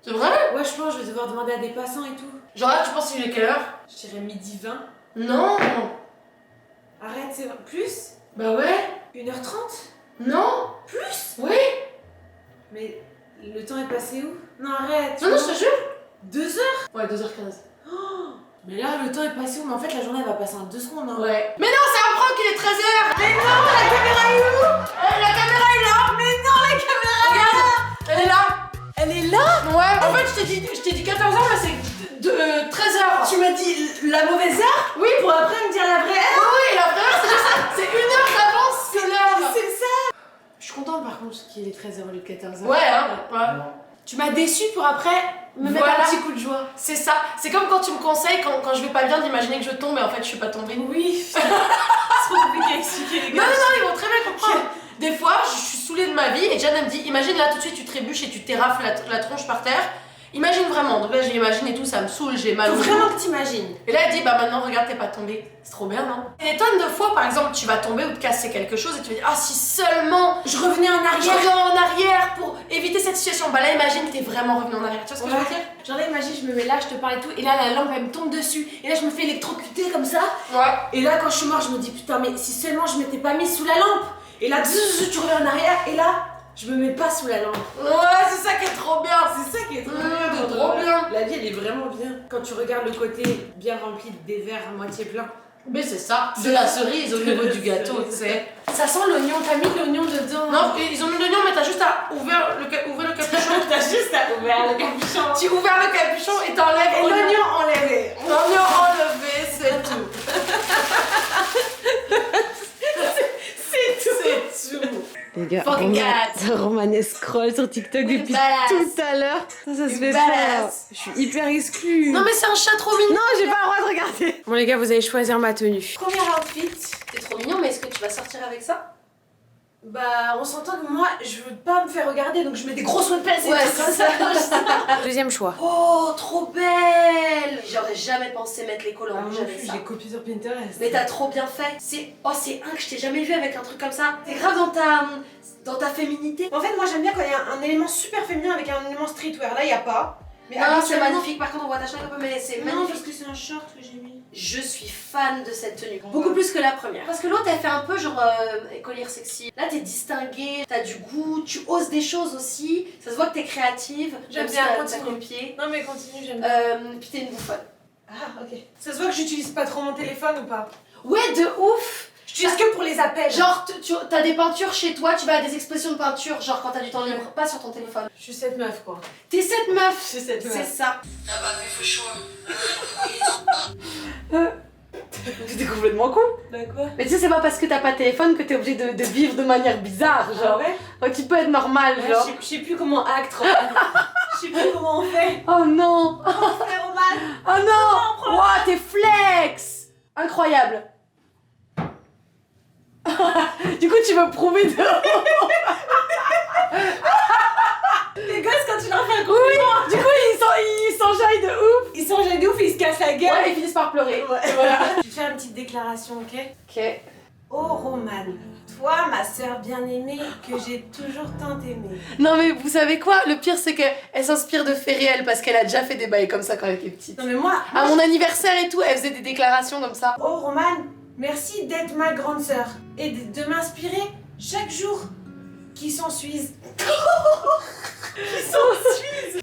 C'est vrai? Ouais, je pense que je vais devoir demander à des passants et tout. Genre là, tu penses qu'il est quelle heure? Je dirais midi 20. Non. Arrête, c'est plus? Bah ouais. 1h30? Non. Plus? Oui. Mais le temps est passé où? Non, arrête. Non, non, je te jure. 2 heures? Ouais, 2h15. Mais là, le temps est passé où? Mais en fait, la journée elle va passer en 2 secondes. Hein. Ouais. Mais non, c'est un prank, il est 13h. Mais non, la caméra est où? La caméra est là. Mais non, la caméra est là. Elle est là. Elle est là? Ouais. En fait, je t'ai dit 14h, mais c'est 13h. Tu m'as dit la mauvaise heure? Oui. Pour après me dire la vraie heure? Oui, la vraie heure, c'est juste ça. C'est 1 heure d'avance, c'est l'heure. C'est ça! Je suis contente par contre qu'il est 13h au lieu de 14h. Ouais, hein. Ouais. Tu m'as déçu pour après me mettre Voilà. un petit coup de joie. C'est ça. C'est comme quand tu me conseilles, quand je vais pas bien, d'imaginer que je tombe et en fait, je suis pas tombée. Oui, c'est trop compliqué à expliquer les Non, gars. non, non, ils vont très bien comprendre. Des fois, je suis saoulée de ma vie et Jan elle me dit, imagine là tout de suite, tu trébuches et tu t'érafles la tronche par terre. Imagine vraiment. Donc là, je l'imagine et tout, ça me saoule, j'ai mal Faut au genou. vraiment que t'imagines. Et là, elle dit, bah maintenant, regarde, t'es pas tombée. C'est trop bien, non? Et des tonnes de fois, par exemple, tu vas tomber ou te casser quelque chose et tu vas dire, ah, si seulement Je revenais en je arrière. reviens en arrière pour éviter cette situation. Bah là, imagine, t'es vraiment revenu en arrière. Tu vois ce que je veux dire? Genre là, imagine, je me mets là, je te parle et tout, et là, la lampe, elle me tombe dessus. Et là, je me fais électrocuter comme ça. Ouais. Et là, quand je suis morte, je me dis, putain, mais si seulement je m'étais pas mise sous la lampe. Et là, tu reviens en arrière, et là, je me mets pas sous la lampe. Ouais, c'est ça qui est trop bien. C'est ça qui est trop Mmh, bien. trop bien. La vie, elle est vraiment bien. Quand tu regardes le côté bien rempli des verres à moitié plein. Mais c'est ça, de la cerise au niveau du gâteau, tu sais. Ça sent l'oignon, t'as mis de l'oignon dedans. Non, ils ont mis l'oignon, mais t'as juste à ouvrir le capuchon. T'as juste à ouvrir le capuchon. Tu ouvres le capuchon et t'enlèves l'oignon enlevé. L'oignon enlevé, c'est tout. C'est tout. Les gars, Fucking Roman scroll sur TikTok depuis badass. tout à l'heure. Ça se fait Badass. faire. Je suis hyper exclue. Non mais c'est un chat trop mignon. Non, j'ai pas le droit de regarder. Bon les gars, vous allez choisir ma tenue. Premier outfit. C'est trop mignon, mais est-ce que tu vas sortir avec ça? Bah, on s'entend que moi, je veux pas me faire regarder, donc je mets des gros sweatpants et Ouais, tout comme c'est ça. Deuxième choix. Oh, trop belle. J'aurais jamais pensé mettre les collants rouges avec ça. J'ai copié sur Pinterest. Mais t'as trop bien fait. C'est un que je t'ai jamais vu avec un truc comme ça. T'es grave dans ta féminité. En fait, moi j'aime bien quand il y a un élément super féminin avec un élément streetwear. Là, il y a pas. Mais Non, c'est habituellement- magnifique. Par contre, on voit ta chaîne un peu, mais c'est Non, magnifique. parce que c'est un short que j'ai mis. Je suis fan de cette tenue. Beaucoup plus que la première. Parce que l'autre, elle fait un peu genre écolière sexy. Là, t'es distinguée, t'as du goût, tu oses des choses aussi. Ça se voit que t'es créative. J'aime même si bien, t'as continue. copié. Non, mais continue, j'aime bien. Puis t'es une bouffonne. Ah, ok. Ça se voit que j'utilise pas trop mon téléphone ou pas? Ouais, de ouf. J'utilise que pour les appels. Genre, t'as des peintures chez toi, tu vas à des expositions de peinture, genre quand t'as du temps libre, pas sur ton téléphone. Je suis cette meuf, quoi. T'es cette meuf. Je suis cette C'est meuf. ça. T'es complètement con. Bah quoi? Mais tu sais, c'est pas parce que t'as pas de téléphone que t'es obligé de vivre de manière bizarre, genre. ouais? Tu peux être normal, Ouais, genre. je sais plus comment acte, Roman. Je sais plus comment on fait. Oh non. Comment on fait, Roman? Oh non. Ouah, t'es flex. Incroyable. Du coup, tu veux prouver de... Les gosses, quand tu leur fais un coup, Oui, du coup, ils s'enjaillent de ouf. ils sont gênés ouf, ils se cassent la gueule. Ouais, ils finissent par pleurer. Ouais. Voilà. Je vais faire une petite déclaration, ok? Ok. Oh Roman, toi, ma sœur bien-aimée, que j'ai toujours tant aimée. Non mais vous savez quoi? Le pire c'est qu'elle s'inspire de faits réels parce qu'elle a déjà fait des bails comme ça quand elle était petite. Non mais moi, À mon anniversaire et tout, elle faisait des déclarations comme ça. oh Roman, merci d'être ma grande sœur et de m'inspirer chaque jour qui s'ensuit.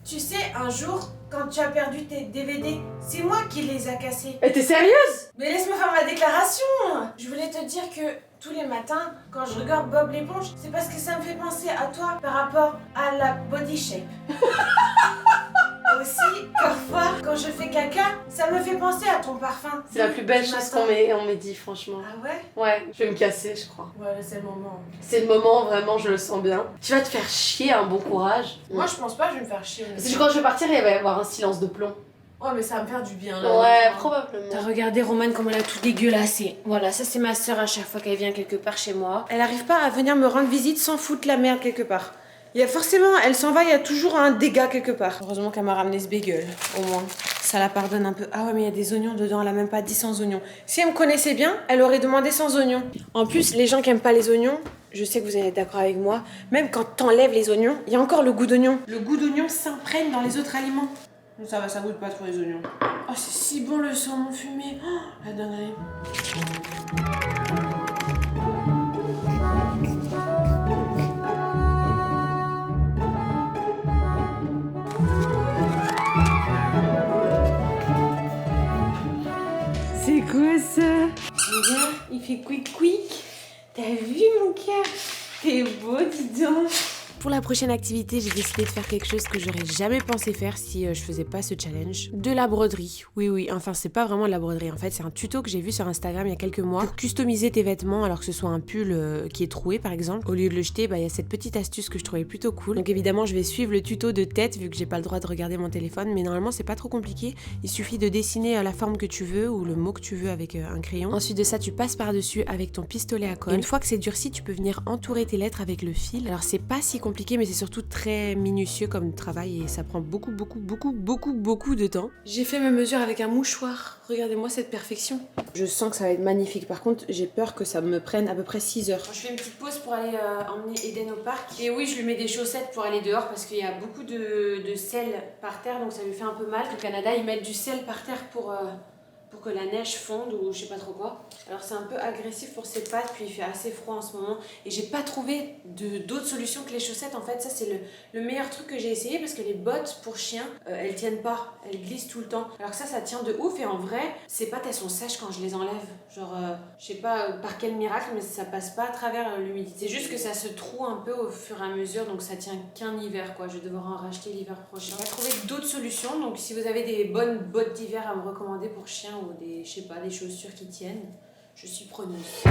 Tu sais, un jour, quand tu as perdu tes DVD, c'est moi qui les a cassés. Mais t'es sérieuse? Mais laisse-moi faire ma déclaration. Je voulais te dire que tous les matins, quand je regarde Bob l'éponge, c'est parce que ça me fait penser à toi par rapport à la body shape. Aussi, parfois, quand je fais caca, ça me fait penser à ton parfum. C'est la plus belle Du chose matin. qu'on m'ait dit franchement. Ah ouais? Ouais, je vais me casser je crois. Ouais, c'est le moment. C'est le moment vraiment, je le sens bien. Tu vas te faire chier, un bon courage. Moi, je pense pas que je vais me faire chier. Parce que quand je vais partir, il va y avoir un silence de plomb. Ouais, mais ça va me faire du bien là. Ouais, probablement. T'as regardé Romane comme elle a tout dégueulassé. Voilà, ça c'est ma soeur à chaque fois qu'elle vient quelque part chez moi. Elle arrive pas à venir me rendre visite sans foutre la merde quelque part. Il y a forcément, elle s'en va, il y a toujours un dégât quelque part. Heureusement qu'elle m'a ramené ce bagel, au moins. Ça la pardonne un peu. Ah ouais, mais il y a des oignons dedans, elle a même pas dit sans oignons. Si elle me connaissait bien, elle aurait demandé sans oignons. En plus, les gens qui aiment pas les oignons, je sais que vous allez être d'accord avec moi, même quand t'enlèves les oignons, il y a encore le goût d'oignon. Le goût d'oignon s'imprègne dans les autres aliments. Ça va, ça goûte pas trop les oignons. Oh, c'est si bon le saumon fumé. Oh, la dinguerie. C'est quoi ça? Regarde, il fait quick quick. T'as vu mon cœur? T'es beau, dis donc. Pour la prochaine activité, j'ai décidé de faire quelque chose que j'aurais jamais pensé faire si je faisais pas ce challenge. De la broderie. Oui, enfin c'est pas vraiment de la broderie. En fait, c'est un tuto que j'ai vu sur Instagram il y a quelques mois pour customiser tes vêtements alors que ce soit un pull qui est troué par exemple. Au lieu de le jeter, il y a cette petite astuce que je trouvais plutôt cool. Donc évidemment, je vais suivre le tuto de tête vu que j'ai pas le droit de regarder mon téléphone. Mais normalement, c'est pas trop compliqué. Il suffit de dessiner la forme que tu veux ou le mot que tu veux avec un crayon. Ensuite de ça, tu passes par-dessus avec ton pistolet à colle. Et une fois que c'est durci, tu peux venir entourer tes lettres avec le fil. Alors c'est pas si compliqué, mais c'est surtout très minutieux comme travail et ça prend beaucoup de temps. J'ai fait mes mesures avec un mouchoir. Regardez-moi cette perfection. Je sens que ça va être magnifique. Par contre, j'ai peur que ça me prenne à peu près 6 heures. Je fais une petite pause pour aller emmener Eden au parc. Et oui, je lui mets des chaussettes pour aller dehors parce qu'il y a beaucoup de sel par terre, donc ça lui fait un peu mal. Au Canada, ils mettent du sel par terre pour pour que la neige fonde ou je sais pas trop quoi. Alors c'est un peu agressif pour ses pattes, puis il fait assez froid en ce moment. Et j'ai pas trouvé d'autres solutions que les chaussettes. En fait, ça c'est le meilleur truc que j'ai essayé parce que les bottes pour chien, elles tiennent pas, elles glissent tout le temps. Alors que ça tient de ouf et en vrai, ces pattes elles sont sèches quand je les enlève. Genre, je sais pas par quel miracle, mais ça passe pas à travers l'humidité. C'est juste que ça se troue un peu au fur et à mesure, donc ça tient qu'un hiver quoi. Je vais devoir en racheter l'hiver prochain. J'ai pas trouvé d'autres solutions, donc si vous avez des bonnes bottes d'hiver à me recommander pour chien ou des, je sais pas, des chaussures qui tiennent, je suis preneuse.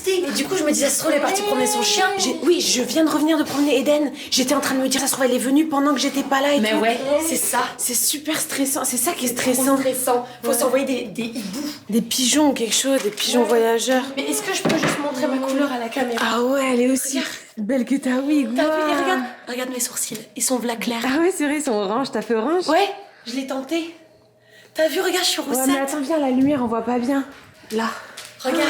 Et du coup, je me disais, ça se trouve, elle est partie promener son chien. Oui, je viens de revenir de promener Eden. J'étais en train de me dire, ça se trouve, elle est venue pendant que j'étais pas là et mais tout. ouais, c'est ça. C'est super stressant. C'est ça qui est stressant. Faut s'envoyer des hiboux. Des pigeons ou quelque chose, des pigeons voyageurs. Mais est-ce que je peux juste montrer ma couleur à la caméra? Ah ouais, elle est aussi belle que ta wig. T'as vu? Et regarde mes sourcils. Ils sont v'là clairs. Ah ouais, c'est vrai, ils sont orange. T'as fait orange? Ouais, je l'ai tenté. T'as vu? Regarde, je suis roussette. Ouais, mais attends, viens, la lumière, on voit pas bien. Là. Regarde.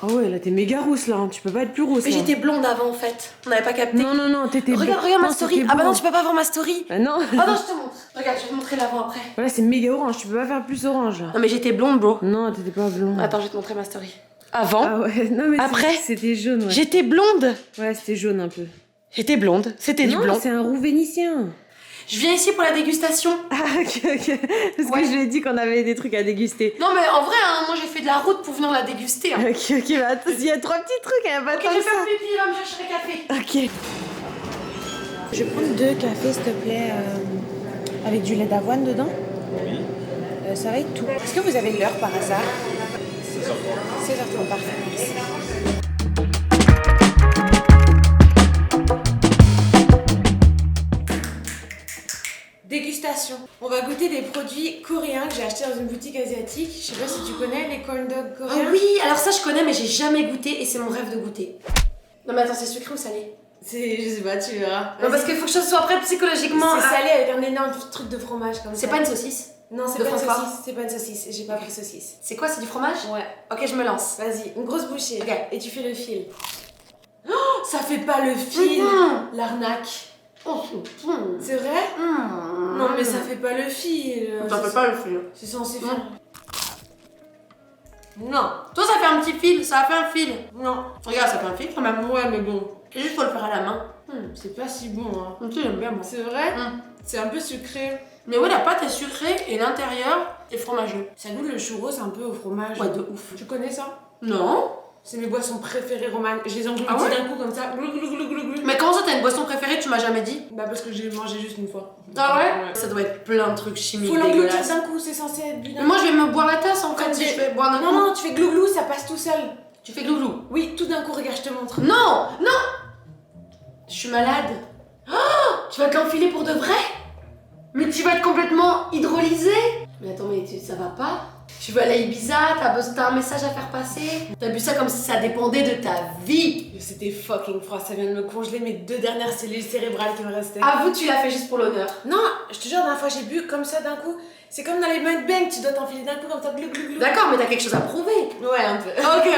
Ah ouais, là t'es méga rousse là, tu peux pas être plus rousse. Mais là. j'étais blonde avant en fait. On n'avait pas capté. Non, t'étais Regarde ma story. Ah bah non, tu peux pas voir ma story. Ah non. Ah non, je te montre. Regarde, je vais te montrer l'avant après. Voilà, c'est méga orange, tu peux pas faire plus orange là. Non mais j'étais blonde, bro. Non, t'étais pas blonde. Attends, je vais te montrer ma story. Avant. Ah ouais, non mais après. C'était jaune, ouais. J'étais blonde. Ouais, c'était jaune un peu. J'étais blonde. C'était du blond. C'est un roux vénitien. Je viens ici pour la dégustation. Ah ok. Parce que je lui ai dit qu'on avait des trucs à déguster. Non mais en vrai, hein, moi j'ai fait de la route pour venir la déguster. Hein. Ok, bah attends, il y a 3 petits trucs, elle va Ok, je vais faire pipi, là, me chercher le café. Ok. Je vais prendre 2 cafés, s'il te plaît, avec du lait d'avoine dedans. Oui. Ça va être tout. Est-ce que vous avez l'heure par hasard? 16h30. 16h30, parfait, merci. Dégustation. On va goûter des produits coréens que j'ai achetés dans une boutique asiatique. Je sais pas si tu connais les corn dogs coréens. Ah oui, alors ça je connais mais j'ai jamais goûté et c'est mon rêve de goûter. Non mais attends, c'est sucré ou salé? Je sais pas, tu verras. Non parce qu'il faut que je sois prête psychologiquement. C'est salé avec un énorme truc de fromage comme ça. C'est pas une saucisse? Non, c'est pas une saucisse. C'est pas une saucisse. J'ai pas pris saucisse. C'est quoi, c'est du fromage? Ouais. Ok, je me lance. Vas-y, une grosse bouchée. Ok. Et tu fais le fil. Oh, ça fait pas le fil. L'arnaque. Oh, C'est vrai? Non mais ça fait pas le fil. Ça fait pas le fil. C'est censé faire. Non. Toi ça fait un petit fil, ça a fait un fil. Non. Regarde, ça fait un fil quand même. Ouais mais bon. Et juste faut le faire à la main. C'est pas si bon hein. Tu sais, j'aime bien moi. C'est vrai? C'est un peu sucré. Mais ouais, la pâte est sucrée et l'intérieur est fromageux. Ça goûte le churros un peu au fromage. Ouais, de ouf. Tu connais ça? Non. C'est mes boissons préférées romanes. Je les engloutis Ah ouais d'un coup comme ça. Glou, glou, glou, glou, glou. Mais comment ça, t'as une boisson préférée, tu m'as jamais dit? Bah parce que j'ai mangé juste une fois. Ah ouais? Ça doit être plein de trucs chimiques Faut l'engloutir dégueulasses. d'un coup, c'est censé être bu d'un Mais moi je vais me boire la tasse en fait Comme si des- je fais boire d'un coup. Non, tu fais glou glou, ça passe tout seul. Tu fais glouglou. Oui, tout d'un coup, regarde, je te montre. Non! Je suis malade. Oh, tu vas te l'enfiler pour de vrai? Mais tu vas être complètement hydrolysé? Mais attends, mais ça va pas? Tu vas aller à Ibiza, t'as un message à faire passer? T'as bu ça comme si ça dépendait de ta vie? C'était fucking froid, ça vient de me congeler mes 2 dernières cellules cérébrales qui me restaient. Avoue, tu l'as fait juste pour l'honneur. Non, je te jure, la dernière fois j'ai bu comme ça d'un coup. C'est comme dans les mukbangs, tu dois t'enfiler d'un coup comme ça, glou glou glou. D'accord, mais t'as quelque chose à prouver. Ouais, un peu. Ok, ouais.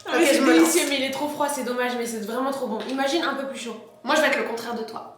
Mais Ok, c'est je me lance. délicieux, mais il est trop froid, c'est dommage, mais c'est vraiment trop bon. Imagine un peu plus chaud. Moi, je vais être le contraire de toi.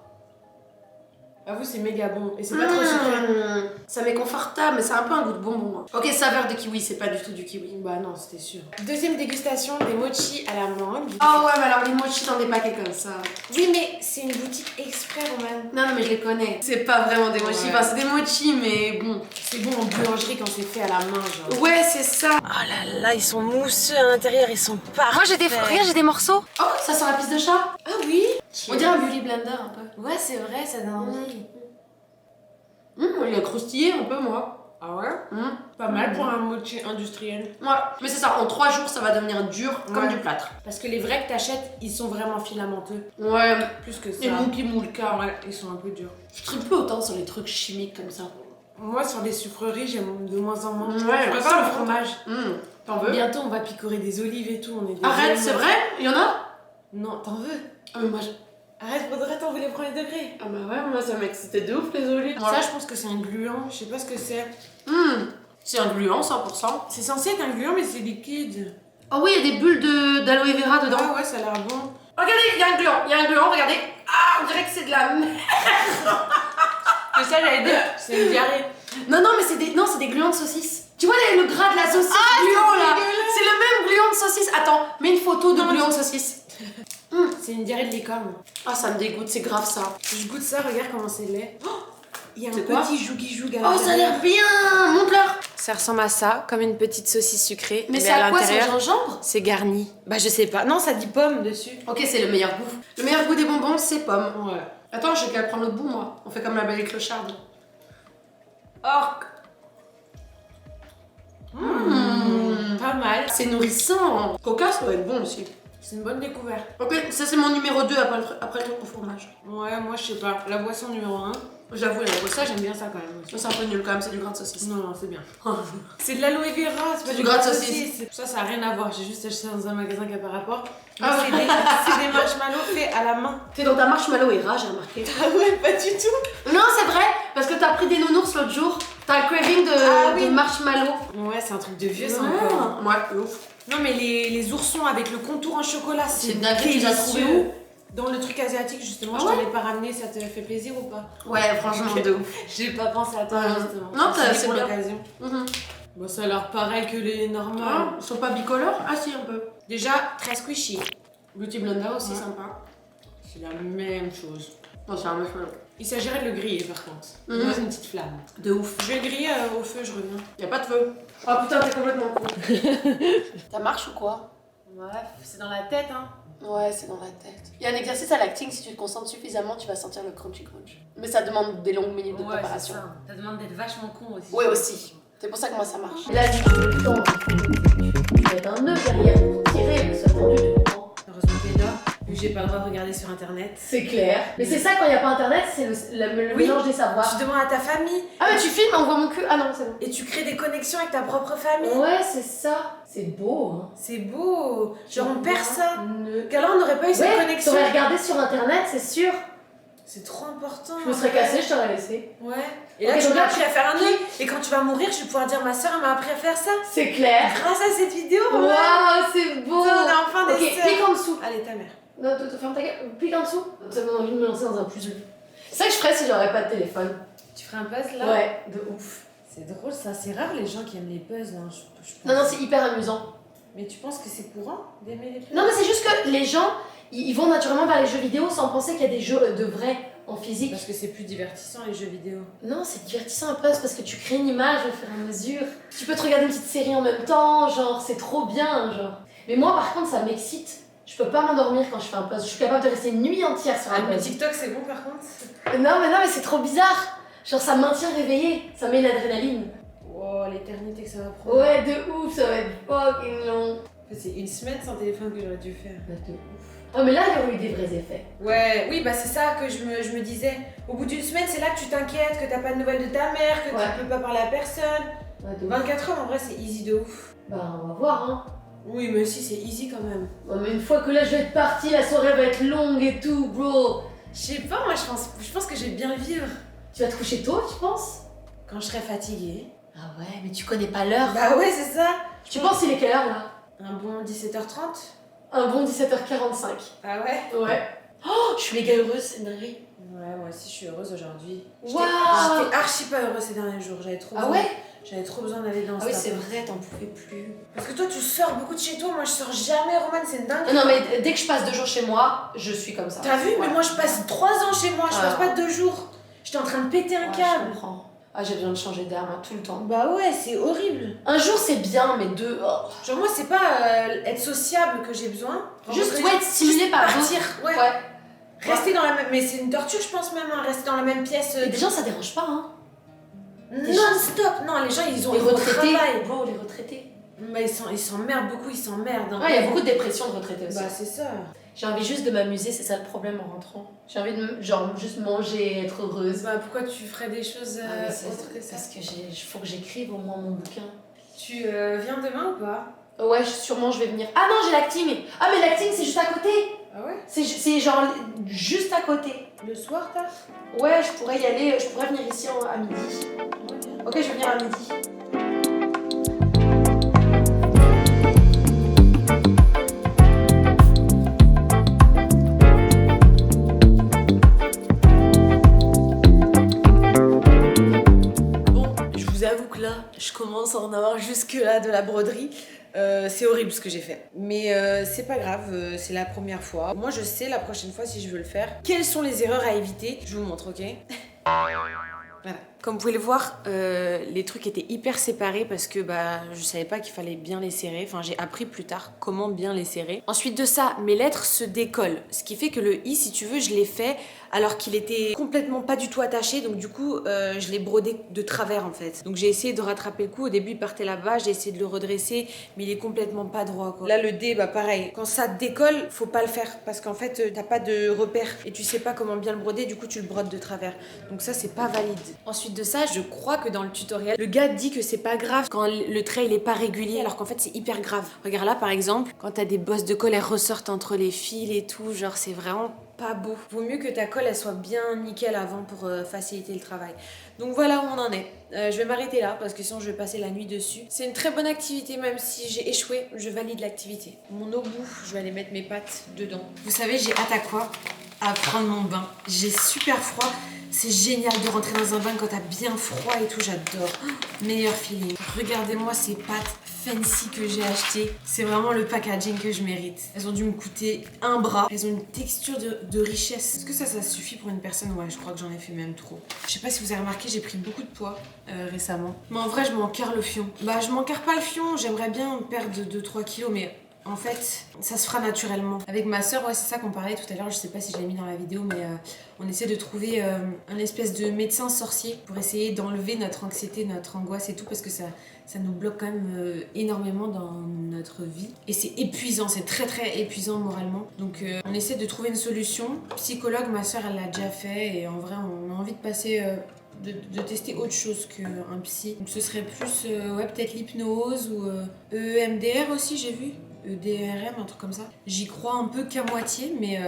Avoue, c'est méga bon et c'est pas trop sucré. Ça m'est confortable, mais c'est un peu un goût de bonbon. Hein. Ok, saveur de kiwi, c'est pas du tout du kiwi. Bah non, c'était sûr. Deuxième dégustation, des mochis à la mangue. Oh ouais, mais alors les mochis dans des paquets comme ça. Oui, mais c'est une boutique exprès, Romane. Non, mais je les connais. C'est pas vraiment des mochis. Ouais. Enfin, c'est des mochis, mais bon. C'est bon en boulangerie quand c'est fait à la main, genre. Ouais, c'est ça. Oh là là, ils sont mousseux à l'intérieur, ils sont parfaits. Moi, j'ai des morceaux. Oh, ça sent la pisse de chat. Ah oui? On dirait un beauty blender un peu. Ouais, c'est vrai, ça donne envie. Il a croustillé un peu, moi. Ah ouais? Pas mal pour un mochi industriel. Ouais, mais c'est ça. En 3 jours, ça va devenir dur comme du plâtre. Parce que les vrais que t'achètes, ils sont vraiment filamenteux. Ouais, Plus que ça. les mouki moulka. Ouais, ils sont un peu durs. Je tripe peu autant sur les trucs chimiques comme ça. Moi, sur les sucreries, j'aime de moins en moins. Ouais, je préfère le fromage. T'en veux? Bientôt, on va picorer des olives et tout. On est des Arrête, vieilles c'est meufs. vrai? Il y en a? Non, t'en veux? Ah, mais moi, Arrête, pour de vrai, t'en voulais premier degré. Ah bah ouais, moi ça m'excitait de ouf les olives. Ça, je pense que c'est un gluant. Je sais pas ce que c'est. C'est un gluant 100%. C'est censé être un gluant, mais c'est liquide. Oh oui, il y a des bulles d'aloe vera dedans. Ah ouais, ça a l'air bon. Regardez, il y a un gluant, regardez. Ah, on dirait que c'est de la merde. C'est ça, j'allais dire. C'est une diarrhée. Non, mais c'est des gluants de saucisse. Tu vois le gras de la saucisse gluant là. C'est le même gluant de saucisse. Attends, mets une photo de gluant de saucisse. C'est une diarrhée de licorne. Ah, ça me dégoûte, c'est grave ça. Je goûte ça, regarde comment c'est laid. Oh, il y a un C'est quoi petit jougui-joug à Oh, ça a l'air bien. Montre-leur. Ça ressemble à ça, comme une petite saucisse sucrée. Mais c'est à quoi, c'est au gingembre? C'est garni. Bah je sais pas. Non, ça dit pomme dessus. Ok, c'est le meilleur goût. Le meilleur goût des bonbons, c'est pomme. Ouais. Attends, j'ai qu'à prendre l'autre bout, moi. On fait comme la belle et clocharde. Pas mal. C'est nourrissant. Coca, ça va être bon aussi. C'est une bonne découverte. Ok, ça c'est mon numéro 2 après le truc au fromage. Ouais, moi je sais pas. La boisson numéro 1. J'avoue, la boisson, Ça, j'aime bien ça quand même. ça, c'est un peu nul quand même, c'est du grain de saucisse. Non, c'est bien. C'est de l'aloe vera, c'est pas du gras de saucisse. Ça a rien à voir. J'ai juste acheté dans un magasin qui a pas rapport. Mais Ah c'est des marshmallows faits à la main. T'es dans ta marshmallow era, j'ai remarqué. Ah ouais, pas du tout. Non, c'est vrai, parce que t'as pris des nounours l'autre jour. T'as un craving de marshmallow. Ouais, c'est un truc de vieux, ça Ouais, encore. ouais, ouf. Non, mais les oursons avec le contour en chocolat, C'est une dinguerie, tu les as trouvés délicieux. où? Dans le truc asiatique, justement, Ah je ouais t'en ai pas ramené, ça te fait plaisir ou pas? Ouais, franchement, de ouf. J'ai pas pensé à toi, justement. Non, Je me suis dit c'est pour bien. l'occasion. Bon, ça a l'air pareil que les normaux. Ah, ils sont pas bicolores? Ah si, un peu. Déjà, très squishy. Beauty Blender aussi, Ouais. sympa. C'est la même chose. Non, c'est un marshmallow. Il s'agirait de le griller par contre. Dans une petite flamme. De ouf. Je vais le griller au feu, je reviens. Y'a pas de feu. Oh putain, t'es complètement con. Ça marche ou quoi? Ouais, c'est dans la tête, hein. Ouais, c'est dans la tête. Il y a un exercice à l'acting, si tu te concentres suffisamment, tu vas sentir le crunchy crunch. Mais ça demande des longues minutes de Ouais, c'est préparation. ça. Ça demande d'être vachement con aussi. Ouais, aussi. C'est pour ça que moi ça marche. Là, du temps, tu mets un nœud derrière pour tirer le seul tendu, tu comprends? Heureusement qu'il est là, vu que j'ai pas le droit de regarder sur internet. C'est clair. Mais c'est ça, quand il n'y a pas internet, c'est le mélange des savoirs. Tu demandes à ta famille Ah, mais tu filmes, on voit mon cul. Ah non, c'est bon. et tu crées des connexions avec ta propre famille. Ouais, c'est ça. C'est beau, hein. C'est beau. Genre on perd ça. Car là on n'aurait pas eu cette Ouais, connexion. t'aurais regardé sur internet, c'est sûr. C'est trop important. Je me serais cassée, je t'aurais laissé. Ouais. Et là Ok, tu donc m'as là, appris à faire un nœud. Et quand tu vas mourir, je vais pouvoir dire ma soeur m'a appris à faire ça. C'est clair. Grâce à cette vidéo. Waouh, ouais. c'est beau. On a enfin des Ok, sœurs. clique en dessous. Allez, ta mère. Non, ferme ta gueule. Clique en dessous. Ça me donne envie de me lancer dans un puzzle. C'est ça que je ferais si j'aurais pas de téléphone. Tu ferais un puzzle là? Ouais, de ouf. C'est drôle ça, c'est rare les gens qui aiment les puzzles. Hein. Je pense. Non, c'est hyper amusant. Mais tu penses que c'est courant d'aimer les puzzles? Non, mais c'est juste que les gens, ils vont naturellement vers les jeux vidéo sans penser qu'il y a des jeux de vrais en physique. Parce que c'est plus divertissant les jeux vidéo. Non, c'est divertissant un puzzle parce que tu crées une image au fur et à mesure. Tu peux te regarder une petite série en même temps, genre, c'est trop bien, genre. Mais moi, par contre, ça m'excite. Je peux pas m'endormir quand je fais un puzzle. Je suis capable de rester une nuit entière sur un Ah, mais puzzle. TikTok c'est bon par contre? Non, mais c'est trop bizarre. Genre, ça me maintient réveillée. Ça met l'adrénaline. Oh, l'éternité que ça va prendre. Ouais, de ouf, ça va être fucking long. En fait, c'est une semaine sans téléphone que j'aurais dû faire. Bah, de ouf. Oh, mais là, il y aurait eu des vrais effets. Ouais, oui, bah c'est ça que je me disais. Au bout d'une semaine, c'est là que tu t'inquiètes, que t'as pas de nouvelles de ta mère, que Ouais. tu peux pas parler à personne. Ouais, de ouf. 24 heures en vrai, c'est easy de ouf. Bah, on va voir, hein. Oui, mais si, c'est easy quand même. Ouais, mais une fois que là, je vais être partie, la soirée va être longue et tout, bro. Je sais pas, moi je pense que je vais bien le vivre. Tu vas te coucher tôt, tu penses? Quand je serai fatiguée. Ah ouais, mais tu connais pas l'heure. Bah ouais, c'est ça. Tu penses il est quelle heure, là? Un bon 17h30. Un bon 17h45. Ah ouais? Ouais. Oh, je suis méga heureuse, c'est une dinguerie. Ouais, moi aussi je suis heureuse aujourd'hui. Waouh. J'étais archi pas heureuse ces derniers jours, j'avais trop besoin. Ah ouais? J'avais trop besoin d'aller dans Ah oui, cet c'est appart. vrai, t'en pouvais plus. Parce que toi tu sors beaucoup de chez toi, moi je sors jamais, Romane, c'est une dingue. Non, mais dès que je passe 2 jours chez moi, je suis comme ça. T'as vu? Mais Ouais. moi je passe 3 ans chez moi, je Ah. passe pas 2 jours. J'étais en train de péter un Ouais, je câble. comprends. Ah, j'ai besoin de changer d'air, moi, tout le temps. Bah ouais, c'est horrible. Un jour, c'est bien, mais 2, oh. Genre moi c'est pas être sociable que j'ai besoin. Juste, Vraiment, ouais, être stimulé par partir, d'autres. ouais. Rester dans la même... Mais c'est une torture je pense même, hein, rester dans la même pièce. Et des gens, ça dérange pas, hein. Non-stop. Non, les gens ils ont Les ils vont au retraités. travail. Bro, les retraités. Bah ils s'emmerdent beaucoup, ils s'emmerdent. Hein. Ouais, il y a beaucoup de dépression de retraités aussi. Bah c'est ça. J'ai envie juste de m'amuser, c'est ça le problème en rentrant. J'ai envie de genre juste manger, être heureuse. Bah pourquoi tu ferais des choses Ah, mais c'est autres que ça? parce que faut que j'écrive au moins mon bouquin. Tu viens demain ou pas? Ouais, sûrement je vais venir. Ah non, j'ai l'acting. Ah mais l'acting c'est juste à côté. Ah ouais? C'est genre juste à côté. Le soir, t'as? Ouais, je pourrais y aller, je pourrais venir ici à midi. Ok, je vais venir à midi. Bon, je vous avoue que là, je commence à en avoir jusque-là de la broderie. C'est horrible ce que j'ai fait. Mais c'est pas grave, c'est la première fois. Moi, je sais la prochaine fois si je veux le faire. Quelles sont les erreurs à éviter? Je vous montre, ok? Voilà. Comme vous pouvez le voir, les trucs étaient hyper séparés parce que je savais pas qu'il fallait bien les serrer. Enfin, j'ai appris plus tard comment bien les serrer. Ensuite de ça, mes lettres se décollent. Ce qui fait que le i, si tu veux, je l'ai fait alors qu'il était complètement pas du tout attaché. Donc du coup, je l'ai brodé de travers en fait. Donc j'ai essayé de rattraper le coup. Au début, il partait là-bas. J'ai essayé de le redresser, mais il est complètement pas droit, quoi. Là, le D, pareil. Quand ça décolle, faut pas le faire parce qu'en fait, t'as pas de repère et tu sais pas comment bien le broder. Du coup, tu le brodes de travers. Donc ça, c'est pas valide. Ensuite de ça, je crois que dans le tutoriel, le gars dit que c'est pas grave quand le trait il est pas régulier, alors qu'en fait c'est hyper grave. Regarde là par exemple, quand t'as des bosses de colle, elles ressortent entre les fils et tout, genre c'est vraiment pas beau. Vaut mieux que ta colle elle soit bien nickel avant pour faciliter le travail. Donc voilà où on en est. Je vais m'arrêter là parce que sinon je vais passer la nuit dessus. C'est une très bonne activité, même si j'ai échoué, je valide l'activité. Mon eau bout, je vais aller mettre mes pattes dedans. Vous savez, j'ai hâte à quoi? À prendre mon bain. J'ai super froid. C'est génial de rentrer dans un bain quand t'as bien froid et tout, j'adore. Meilleur feeling. Regardez-moi ces pâtes fancy que j'ai achetées. C'est vraiment le packaging que je mérite. Elles ont dû me coûter un bras. Elles ont une texture de richesse. Est-ce que ça suffit pour une personne? Ouais, je crois que j'en ai fait même trop. Je sais pas si vous avez remarqué, j'ai pris beaucoup de poids récemment. Mais en vrai, je m'encarre le fion. Je m'encarre pas le fion. J'aimerais bien perdre 2-3 kilos, mais... en fait, ça se fera naturellement. Avec ma soeur, ouais, c'est ça qu'on parlait tout à l'heure, je sais pas si je l'ai mis dans la vidéo, mais on essaie de trouver un espèce de médecin sorcier pour essayer d'enlever notre anxiété, notre angoisse et tout, parce que ça nous bloque quand même énormément dans notre vie. Et c'est épuisant, c'est très très épuisant moralement. Donc on essaie de trouver une solution. Psychologue, ma soeur, elle l'a déjà fait, et en vrai, on a envie de passer... de tester autre chose qu'un psy. Donc ce serait plus, ouais, peut-être l'hypnose ou EMDR aussi, j'ai vu. EDRM, un truc comme ça. J'y crois un peu qu'à moitié, mais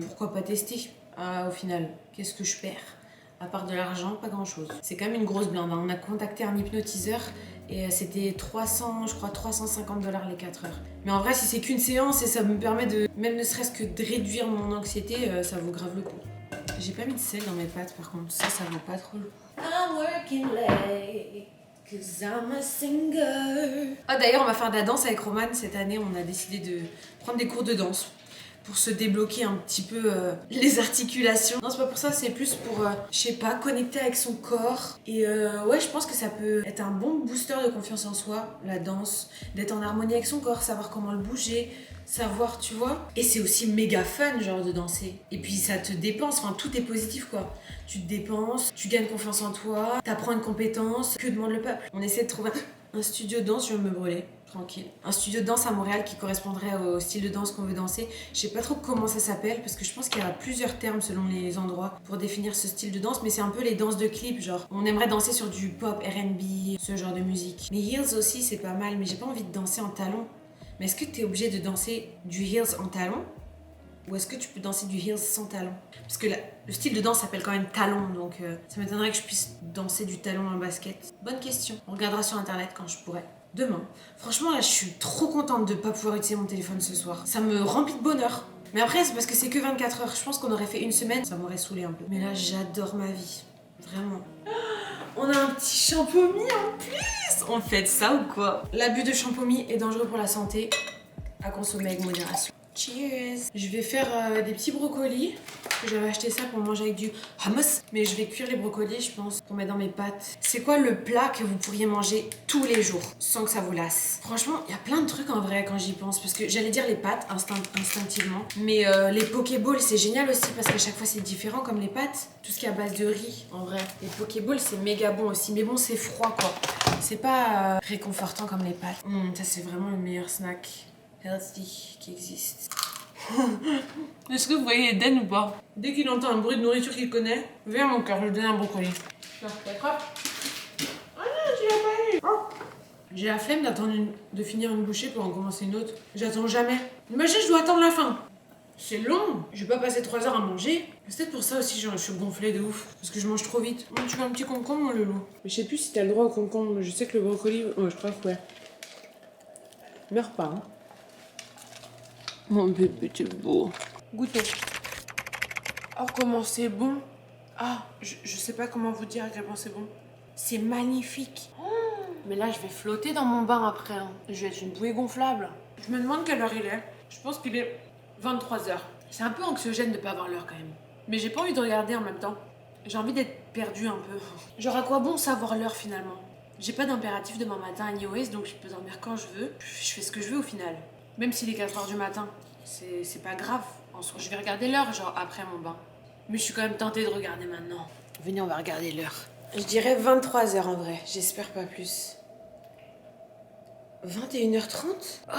pourquoi pas tester? Au final, qu'est-ce que je perds? À part de l'argent, pas grand-chose. C'est quand même une grosse blinde. On a contacté un hypnotiseur et c'était 300, je crois 350 $ les 4 heures. Mais en vrai, si c'est qu'une séance et ça me permet de, même ne serait-ce que de réduire mon anxiété, ça vaut grave le coup. J'ai pas mis de sel dans mes pâtes par contre, ça vaut pas trop le coup. I'm working late. Cause I'm a singer. Ah d'ailleurs on va faire de la danse avec Roman cette année, on a décidé de prendre des cours de danse pour se débloquer un petit peu les articulations. Non c'est pas pour ça, c'est plus pour, je sais pas, connecter avec son corps. Et ouais je pense que ça peut être un bon booster de confiance en soi, la danse, d'être en harmonie avec son corps, savoir comment le bouger, savoir, tu vois. Et c'est aussi méga fun genre de danser. Et puis ça te dépense, enfin tout est positif quoi. Tu te dépenses, tu gagnes confiance en toi, t'apprends une compétence. Que demande le peuple? On essaie de trouver un studio de danse, je vais me brûler, tranquille. Un studio de danse à Montréal qui correspondrait au style de danse qu'on veut danser. Je sais pas trop comment ça s'appelle parce que je pense qu'il y a plusieurs termes selon les endroits pour définir ce style de danse, mais c'est un peu les danses de clip, genre on aimerait danser sur du pop, R&B, ce genre de musique. Les heels aussi c'est pas mal, mais j'ai pas envie de danser en talons. Mais est-ce que t'es obligé de danser du heels en talons? Ou est-ce que tu peux danser du heels sans talons? Parce que le style de danse s'appelle quand même talon, donc ça m'étonnerait que je puisse danser du talon en basket. Bonne question. On regardera sur internet quand je pourrai. Demain. Franchement là je suis trop contente de pas pouvoir utiliser mon téléphone ce soir. Ça me remplit de bonheur. Mais après c'est parce que c'est que 24 heures. Je pense qu'on aurait fait une semaine, ça m'aurait saoulé un peu. Mais là j'adore ma vie. Vraiment. On a un petit champomis en plus. On fait ça ou quoi? L'abus de champomis est dangereux pour la santé. À consommer avec modération. Cheers! Je vais faire des petits brocolis. J'avais acheté ça pour manger avec du hummus. Mais je vais cuire les brocolis, je pense, pour mettre dans mes pâtes. C'est quoi le plat que vous pourriez manger tous les jours sans que ça vous lasse? Franchement, il y a plein de trucs en vrai quand j'y pense. Parce que j'allais dire les pâtes instinctivement. Mais les pokéballs, c'est génial aussi parce qu'à chaque fois c'est différent comme les pâtes. Tout ce qui est à base de riz, en vrai. Les pokéballs, c'est méga bon aussi. Mais bon, c'est froid quoi. C'est pas réconfortant comme les pâtes. Ça, c'est vraiment le meilleur snack healthy qui existe. Est-ce que vous voyez Eden ou pas? Dès qu'il entend un bruit de nourriture qu'il connaît, viens mon cœur, je lui donne un brocoli. D'accord? Ah non, tu l'as pas eu. Oh. J'ai la flemme d'attendre de finir une bouchée pour en commencer une autre. J'attends jamais. Imagine, je dois attendre la fin. C'est long. Je vais pas passer 3 heures à manger. C'est peut-être pour ça aussi je suis gonflée de ouf. Parce que je mange trop vite. Bon, tu veux un petit concombre, mon loulou? Mais je sais plus si t'as le droit au concombre. Je sais que le brocoli... Oh, je crois que ouais. Meurs pas, hein. Mon bébé, t'es beau. Goûtez. Oh, comment c'est bon. Ah, je sais pas comment vous dire à quel point c'est bon. C'est magnifique. Mais là, je vais flotter dans mon bain après. Hein. Je vais être une bouée gonflable. Je me demande quelle heure il est. Je pense qu'il est 23h. C'est un peu anxiogène de pas avoir l'heure quand même. Mais j'ai pas envie de regarder en même temps. J'ai envie d'être perdue un peu. Genre à quoi bon savoir l'heure finalement? J'ai pas d'impératif demain matin à iOS, donc je peux dormir quand je veux. Je fais ce que je veux au final. Même s'il est 4h du matin. C'est pas grave. En soi, je vais regarder l'heure genre après mon bain. Mais je suis quand même tentée de regarder maintenant. Venez, on va regarder l'heure. Je dirais 23h en vrai. J'espère pas plus. 21h30? Oh,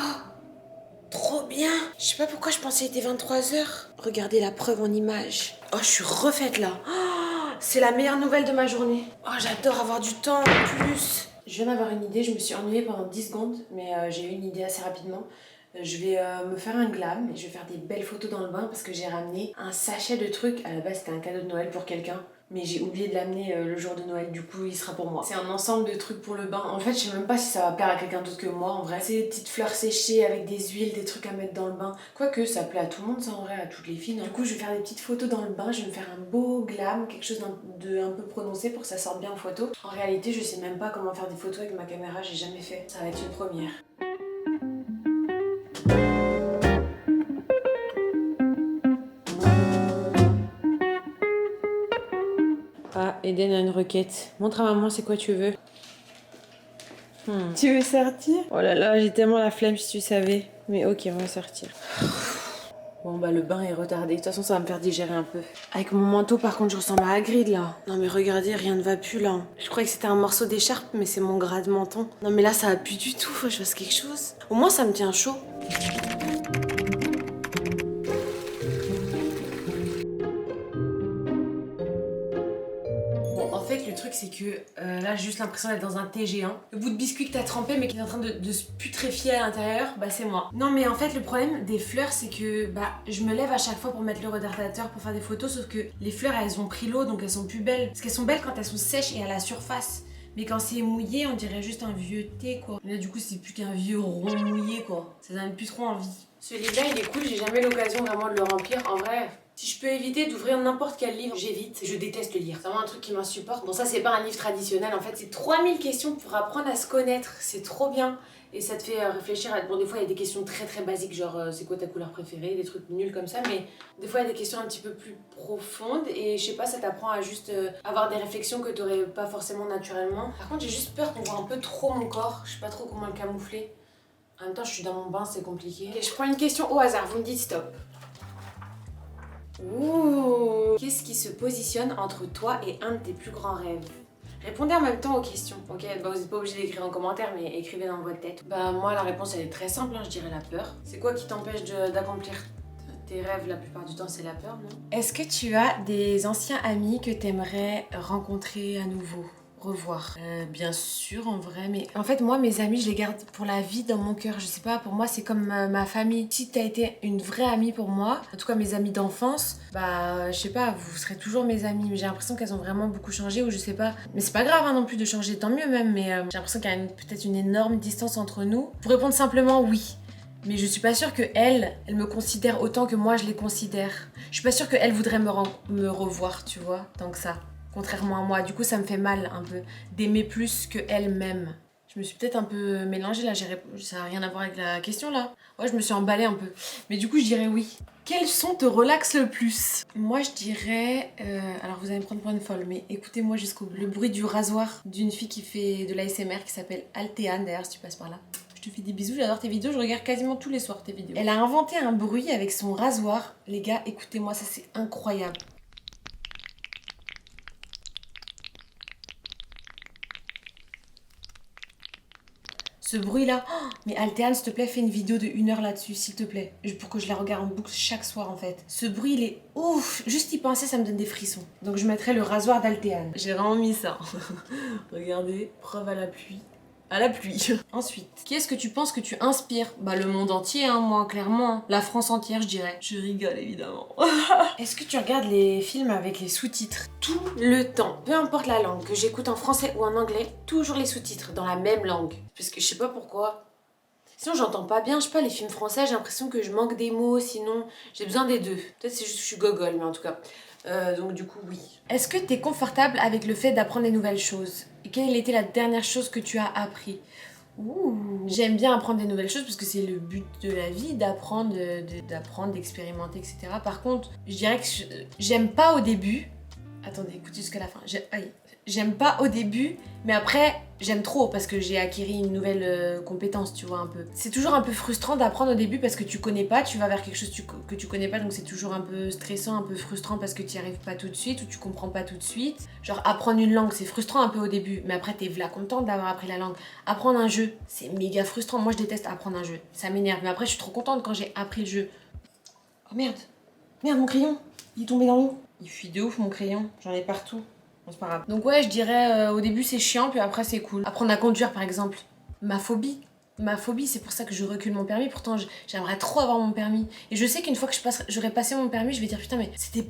trop bien! Je sais pas pourquoi je pensais qu'il était 23h. Regardez la preuve en image. Oh, je suis refaite là. Oh, c'est la meilleure nouvelle de ma journée. Oh, j'adore avoir du temps en plus. Je viens d'avoir une idée. Je me suis ennuyée pendant 10 secondes, mais j'ai eu une idée assez rapidement. Je vais me faire un glam et je vais faire des belles photos dans le bain parce que j'ai ramené un sachet de trucs. À la base, c'était un cadeau de Noël pour quelqu'un. Mais j'ai oublié de l'amener le jour de Noël, du coup il sera pour moi. C'est un ensemble de trucs pour le bain. En fait, je sais même pas si ça va plaire à quelqu'un d'autre que moi en vrai. C'est des petites fleurs séchées avec des huiles, des trucs à mettre dans le bain. Quoique ça plaît à tout le monde, ça en vrai, à toutes les filles. Du coup, je vais faire des petites photos dans le bain. Je vais me faire un beau glam, quelque chose un peu prononcé pour que ça sorte bien en photo. En réalité, je sais même pas comment faire des photos avec ma caméra, j'ai jamais fait. Ça va être une première. Ah, Eden a une requête. Montre à maman c'est quoi tu veux. Tu veux sortir? Oh là là, j'ai tellement la flemme si tu savais. Mais ok, on va sortir. Bon bah le bain est retardé. De toute façon ça va me faire digérer un peu. Avec mon manteau par contre je ressemble à Hagrid là. Non mais regardez, rien ne va plus là. Je croyais que c'était un morceau d'écharpe mais c'est mon gras de menton. Non mais là ça va plus du tout, faut que je fasse quelque chose. Au moins ça me tient chaud. Le truc c'est que là j'ai juste l'impression d'être dans un thé géant. Le bout de biscuit que t'as trempé mais qui est en train de se putréfier à l'intérieur, bah c'est moi. Non mais en fait le problème des fleurs c'est que bah je me lève à chaque fois pour mettre le retardateur pour faire des photos, sauf que les fleurs elles ont pris l'eau donc elles sont plus belles. Parce qu'elles sont belles quand elles sont sèches et à la surface. Mais quand c'est mouillé, on dirait juste un vieux thé quoi. Mais là du coup c'est plus qu'un vieux rond mouillé quoi. Ça donne plus trop envie. Ce livre là il est cool, j'ai jamais l'occasion vraiment de le remplir. En vrai, si je peux éviter d'ouvrir n'importe quel livre, j'évite. Je déteste lire. C'est vraiment un truc qui m'insupporte. Bon ça c'est pas un livre traditionnel en fait, c'est 3000 questions pour apprendre à se connaître. C'est trop bien. Et ça te fait réfléchir à... Bon des fois il y a des questions très très basiques genre c'est quoi ta couleur préférée, des trucs nuls comme ça. Mais des fois il y a des questions un petit peu plus profondes. Et je sais pas, ça t'apprend à juste avoir des réflexions que t'aurais pas forcément naturellement. Par contre j'ai juste peur qu'on voit un peu trop mon corps. Je sais pas trop comment le camoufler. En même temps je suis dans mon bain, c'est compliqué. Ok, je prends une question au hasard, vous me dites stop. Ouh. Qu'est-ce qui se positionne entre toi et un de tes plus grands rêves? Répondez en même temps aux questions, ok? Bah, vous n'êtes pas obligé d'écrire en commentaire, mais écrivez dans votre tête. Bah moi la réponse elle est très simple, hein, je dirais la peur. C'est quoi qui t'empêche d'accomplir tes rêves la plupart du temps? C'est la peur, non? Est-ce que tu as des anciens amis que t'aimerais rencontrer à nouveau? Revoir. Bien sûr en vrai, mais en fait moi mes amis je les garde pour la vie dans mon cœur. Je sais pas, pour moi c'est comme ma famille. Si t'as été une vraie amie pour moi, en tout cas mes amis d'enfance, bah je sais pas, vous serez toujours mes amis. Mais j'ai l'impression qu'elles ont vraiment beaucoup changé ou je sais pas. Mais c'est pas grave hein, non plus de changer, tant mieux même. Mais j'ai l'impression qu'il y a peut-être une énorme distance entre nous. Pour répondre simplement oui. Mais je suis pas sûre que elle me considère autant que moi je les considère. Je suis pas sûre qu'elle voudrait me revoir, tu vois, tant que ça. Contrairement à moi, du coup ça me fait mal un peu d'aimer plus que elle-même. Je me suis peut-être un peu mélangée là, ça n'a rien à voir avec la question là. Ouais, je me suis emballée un peu. Mais du coup je dirais oui. Quel son te relaxe le plus? Moi je dirais... alors vous allez me prendre pour une folle, mais écoutez-moi jusqu'au bout. Le bruit du rasoir d'une fille qui fait de l'ASMR qui s'appelle Altéane, d'ailleurs si tu passes par là. Je te fais des bisous, j'adore tes vidéos, je regarde quasiment tous les soirs tes vidéos. Elle a inventé un bruit avec son rasoir. Les gars, écoutez-moi, ça c'est incroyable. Ce bruit-là, oh, mais Altéane, s'il te plaît, fais une vidéo de 1 heure là-dessus, s'il te plaît. Pour que je la regarde en boucle chaque soir, en fait. Ce bruit, il est ouf. Juste y penser, ça me donne des frissons. Donc je mettrai le rasoir d'Altéane. J'ai vraiment mis ça. Regardez, preuve à l'appui. à la pluie. Ensuite, qui est-ce que tu penses que tu inspires? Bah le monde entier, hein, moi, clairement. La France entière, je dirais. Je rigole, évidemment. Est-ce que tu regardes les films avec les sous-titres? Tout le temps. Peu importe la langue, que j'écoute en français ou en anglais, toujours les sous-titres, dans la même langue. Parce que je sais pas pourquoi. Sinon, j'entends pas bien, je sais pas, les films français, j'ai l'impression que je manque des mots, sinon, j'ai besoin des deux. Peut-être c'est juste que je suis gogole, mais en tout cas. Donc du coup, oui. Est-ce que t'es confortable avec le fait d'apprendre des nouvelles choses? Et quelle était la dernière chose que tu as appris? Ouh. J'aime bien apprendre des nouvelles choses parce que c'est le but de la vie, d'apprendre, d'expérimenter, etc. Par contre, je dirais que j'aime pas au début. Attendez, écoutez jusqu'à la fin. J'aime pas au début, mais après, j'aime trop parce que j'ai acquis une nouvelle compétence, tu vois, un peu. C'est toujours un peu frustrant d'apprendre au début parce que tu connais pas, tu vas vers quelque chose que tu connais pas, donc c'est toujours un peu stressant, un peu frustrant parce que tu y arrives pas tout de suite ou tu comprends pas tout de suite. Genre, apprendre une langue, c'est frustrant un peu au début, mais après, t'es v'là contente d'avoir appris la langue. Apprendre un jeu, c'est méga frustrant. Moi, je déteste apprendre un jeu, ça m'énerve, mais après, je suis trop contente quand j'ai appris le jeu. Oh merde, mon crayon, il est tombé dans l'eau. Il fuit de ouf, mon crayon, j'en ai partout. Bon, c'est pas grave. Donc ouais, je dirais au début c'est chiant, puis après c'est cool. Apprendre à conduire par exemple. Ma phobie, c'est pour ça que je recule mon permis. Pourtant j'aimerais trop avoir mon permis. Et je sais qu'une fois que j'aurai passé mon permis, je vais dire putain mais c'était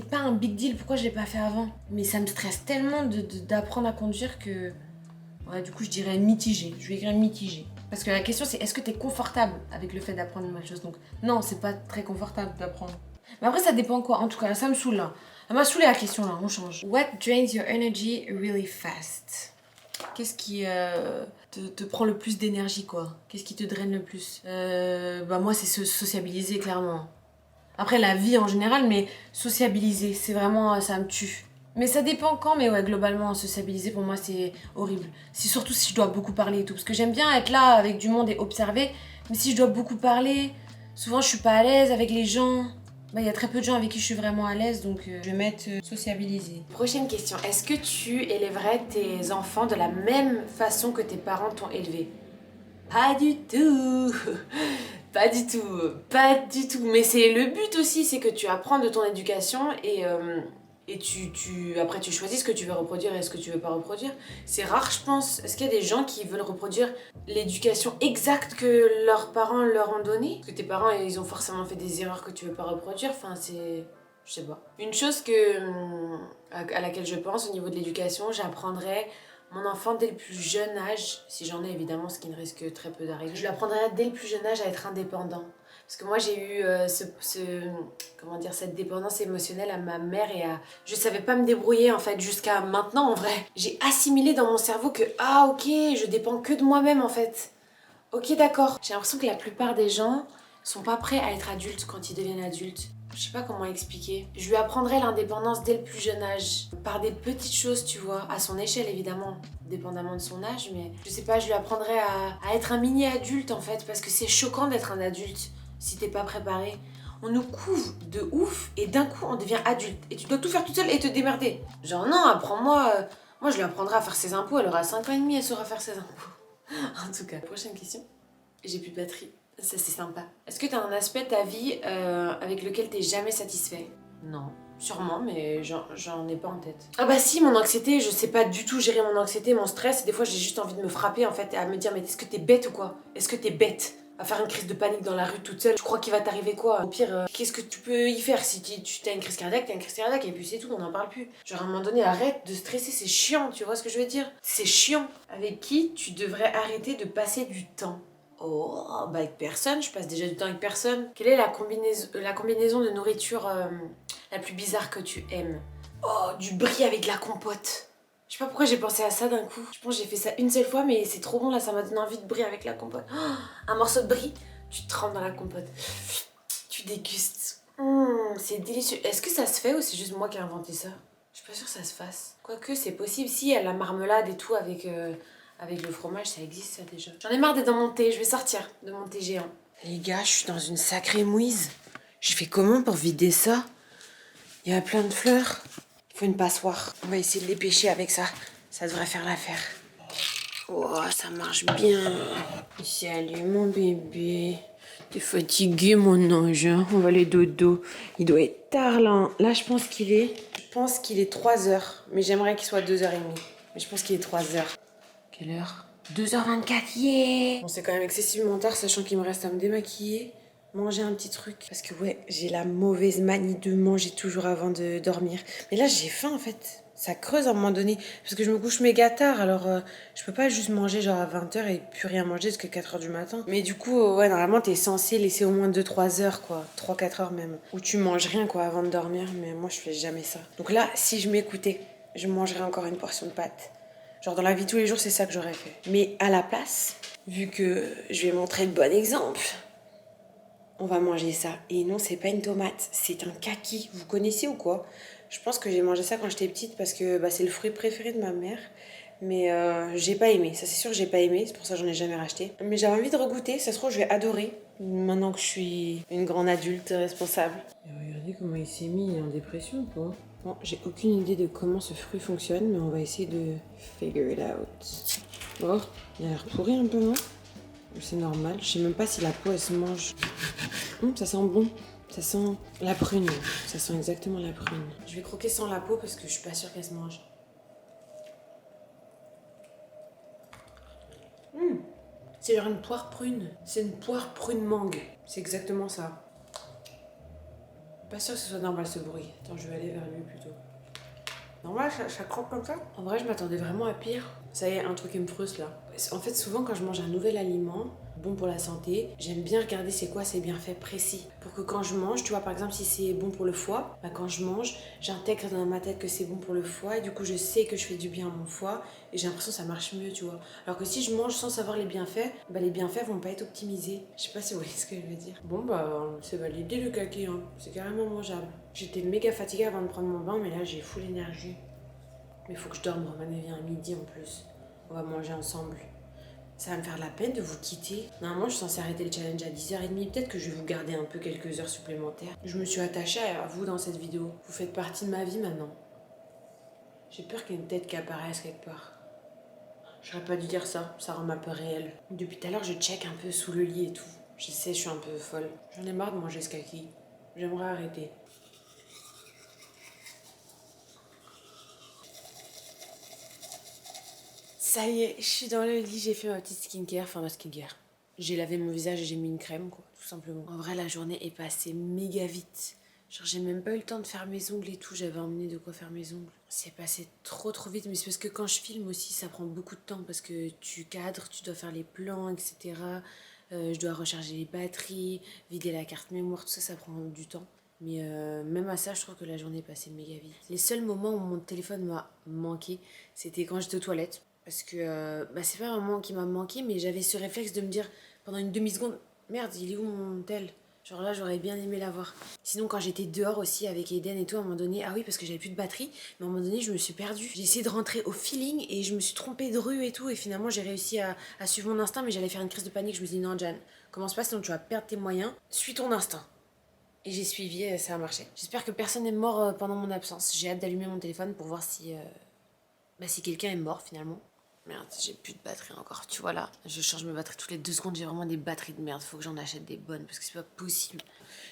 pas un big deal, pourquoi je l'ai pas fait avant? Mais ça me stresse tellement d'apprendre à conduire que... Ouais, du coup je dirais mitigé. Je vais écrire mitigé. Parce que la question c'est est-ce que t'es confortable avec le fait d'apprendre une nouvelle chose? Donc non, c'est pas très confortable d'apprendre. Mais après ça dépend quoi. En tout cas, ça me saoule là. Elle m'a saoulé la question là, on change. What drains your energy really fast? Qu'est-ce qui te prend le plus d'énergie quoi? Qu'est-ce qui te draine le plus? Bah moi c'est se sociabiliser clairement. Après la vie en général, mais sociabiliser, c'est vraiment, ça me tue. Mais ça dépend quand, mais ouais, globalement, sociabiliser pour moi c'est horrible. C'est surtout si je dois beaucoup parler et tout. Parce que j'aime bien être là avec du monde et observer, mais si je dois beaucoup parler, souvent je suis pas à l'aise avec les gens. Bah, y a très peu de gens avec qui je suis vraiment à l'aise, donc je vais mettre sociabiliser. Prochaine question. Est-ce que tu élèverais tes enfants de la même façon que tes parents t'ont élevé? Pas du tout. Pas du tout. Pas du tout. Mais c'est le but aussi, c'est que tu apprends de ton éducation et après tu choisis ce que tu veux reproduire et ce que tu veux pas reproduire. C'est rare, je pense. Est-ce qu'il y a des gens qui veulent reproduire l'éducation exacte que leurs parents leur ont donnée? Parce que tes parents, ils ont forcément fait des erreurs que tu veux pas reproduire. Enfin, c'est... Je sais pas. Une chose à laquelle je pense au niveau de l'éducation, j'apprendrais mon enfant dès le plus jeune âge, si j'en ai évidemment, ce qui ne risque très peu d'arriver. Je lui apprendrais dès le plus jeune âge à être indépendant. Parce que moi j'ai eu cette dépendance émotionnelle à ma mère et je savais pas me débrouiller en fait jusqu'à maintenant en vrai. J'ai assimilé dans mon cerveau que ah ok, je dépends que de moi-même en fait. Ok d'accord. J'ai l'impression que la plupart des gens sont pas prêts à être adultes quand ils deviennent adultes. Je sais pas comment expliquer. Je lui apprendrai l'indépendance dès le plus jeune âge. Par des petites choses, tu vois, à son échelle évidemment, dépendamment de son âge, mais je sais pas, je lui apprendrai à être un mini-adulte en fait, parce que c'est choquant d'être un adulte si t'es pas préparé. On nous couve de ouf et d'un coup on devient adulte. Et tu dois tout faire toute seule et te démerder. Genre non, apprends-moi. Moi je lui apprendrai à faire ses impôts, elle aura 5 ans et demi, elle saura faire ses impôts. En tout cas, prochaine question. J'ai plus de batterie. Ça c'est sympa. Est-ce que t'as un aspect de ta vie avec lequel t'es jamais satisfait? Non. Sûrement, mais j'en ai pas en tête. Ah bah si, mon anxiété, je sais pas du tout gérer mon anxiété, mon stress. Des fois j'ai juste envie de me frapper en fait, à me dire mais est-ce que t'es bête ou quoi? Est-ce que t'es bête à faire une crise de panique dans la rue toute seule? Tu crois qu'il va t'arriver quoi? Au pire, qu'est-ce que tu peux y faire? Si tu t'as une crise cardiaque, t'as une crise cardiaque et puis c'est tout, on n'en parle plus. Genre à un moment donné, arrête de stresser, c'est chiant, tu vois ce que je veux dire? C'est chiant. Avec qui tu devrais arrêter de passer du temps? Oh, bah avec personne, je passe déjà du temps avec personne. Quelle est la combinaison de nourriture la plus bizarre que tu aimes? Oh, du brie avec de la compote. Je sais pas pourquoi j'ai pensé à ça d'un coup. Je pense que j'ai fait ça une seule fois, mais c'est trop bon là, ça m'a donné envie de brie avec la compote. Oh, un morceau de brie, tu te trempes dans la compote. Tu dégustes. C'est délicieux. Est-ce que ça se fait ou c'est juste moi qui ai inventé ça? Je suis pas sûre que ça se fasse. Quoique c'est possible, si, il y a la marmelade et tout avec le fromage, ça existe ça déjà. J'en ai marre d'être dans mon thé, je vais sortir de mon thé géant. Les gars, je suis dans une sacrée mouise. Je fais comment pour vider ça? Il y a plein de fleurs. Il faut une passoire. On va essayer de les pêcher avec ça. Ça devrait faire l'affaire. Oh, ça marche bien. Salut mon bébé. T'es fatigué mon ange, hein? On va aller dodo. Il doit être tard là. Là, je pense qu'il est 3h. Mais j'aimerais qu'il soit 2h30. Mais je pense qu'il est 3h. Quelle heure? 2h24, yeah! Bon, c'est quand même excessivement tard, sachant qu'il me reste à me démaquiller, manger un petit truc. Parce que ouais, j'ai la mauvaise manie de manger toujours avant de dormir. Mais là, j'ai faim en fait. Ça creuse à un moment donné. Parce que je me couche méga tard, alors je peux pas juste manger genre à 20h et plus rien manger jusqu'à 4h du matin. Mais du coup, ouais, normalement, t'es censé laisser au moins 2-3 heures, quoi. 3-4 heures même. Où tu manges rien, quoi, avant de dormir. Mais moi, je fais jamais ça. Donc là, si je m'écoutais, je mangerais encore une portion de pâtes. Genre dans la vie de tous les jours, c'est ça que j'aurais fait. Mais à la place, vu que je vais montrer le bon exemple, on va manger ça. Et non, c'est pas une tomate, c'est un kaki. Vous connaissez ou quoi? Je pense que j'ai mangé ça quand j'étais petite parce que c'est le fruit préféré de ma mère. Mais j'ai pas aimé, ça c'est sûr que j'ai pas aimé, c'est pour ça que j'en ai jamais racheté. Mais j'avais envie de regoûter, ça se trouve je vais adorer, maintenant que je suis une grande adulte responsable. Et regardez comment il s'est mis en dépression quoi. Bon, j'ai aucune idée de comment ce fruit fonctionne, mais on va essayer de figure it out. Oh, il a l'air pourri un peu, non? C'est normal, je sais même pas si la peau elle se mange. Ça sent bon. Ça sent la prune, ça sent exactement la prune. Je vais croquer sans la peau parce que je suis pas sûre qu'elle se mange. C'est genre une poire prune. C'est une poire prune mangue. C'est exactement ça. Pas sûr que ce soit normal ce bruit. Attends, je vais aller vers lui plutôt. Normal, ça croque comme ça? En vrai, je m'attendais vraiment à pire. Ça y est, un truc qui me frustre là. En fait, souvent quand je mange un nouvel aliment, bon pour la santé, j'aime bien regarder c'est quoi ses bienfaits précis. Pour que quand je mange, tu vois, par exemple, si c'est bon pour le foie, quand je mange, j'intègre dans ma tête que c'est bon pour le foie et du coup, je sais que je fais du bien à mon foie et j'ai l'impression que ça marche mieux, tu vois. Alors que si je mange sans savoir les bienfaits, les bienfaits vont pas être optimisés. Je sais pas si vous voyez ce que je veux dire. Bon, c'est validé le kaki, hein. C'est carrément mangeable. J'étais méga fatiguée avant de prendre mon bain, mais là, j'ai full énergie. Mais faut que je dorme, Roman vient à midi en plus. On va manger ensemble. Ça va me faire de la peine de vous quitter. Normalement, je suis censée arrêter le challenge à 10h30. Peut-être que je vais vous garder un peu quelques heures supplémentaires. Je me suis attachée à vous dans cette vidéo. Vous faites partie de ma vie maintenant. J'ai peur qu'il y ait une tête qui apparaisse quelque part. J'aurais pas dû dire ça, ça rend ma peur réelle. Depuis tout à l'heure, je check un peu sous le lit et tout. Je sais, je suis un peu folle. J'en ai marre de manger ce kaki. J'aimerais arrêter. Ça y est, je suis dans le lit, j'ai fait ma petite skincare, enfin ma skincare. J'ai lavé mon visage et j'ai mis une crème, quoi, tout simplement. En vrai, la journée est passée méga vite. Genre, j'ai même pas eu le temps de faire mes ongles et tout, j'avais emmené de quoi faire mes ongles. C'est passé trop vite, mais c'est parce que quand je filme aussi, ça prend beaucoup de temps parce que tu cadres, tu dois faire les plans, etc. Je dois recharger les batteries, vider la carte mémoire, tout ça, ça prend du temps. Mais même à ça, je trouve que la journée est passée méga vite. Les seuls moments où mon téléphone m'a manqué, c'était quand j'étais aux toilettes. Parce que c'est pas un moment qui m'a manqué, mais j'avais ce réflexe de me dire pendant une demi-seconde, merde, il est où mon tel? Genre là, j'aurais bien aimé l'avoir. Sinon, quand j'étais dehors aussi avec Eden et tout, à un moment donné, ah oui, parce que j'avais plus de batterie, mais à un moment donné, je me suis perdue. J'ai essayé de rentrer au feeling et je me suis trompée de rue et tout, et finalement, j'ai réussi à suivre mon instinct, mais j'allais faire une crise de panique. Je me suis dit, non, Jan, commence pas, sinon tu vas perdre tes moyens. Suis ton instinct. Et j'ai suivi et ça a marché. J'espère que personne n'est mort pendant mon absence. J'ai hâte d'allumer mon téléphone pour voir si quelqu'un est mort finalement. Merde, j'ai plus de batterie encore. Tu vois là, je change mes batteries toutes les 2 secondes. J'ai vraiment des batteries de merde. Faut que j'en achète des bonnes parce que c'est pas possible.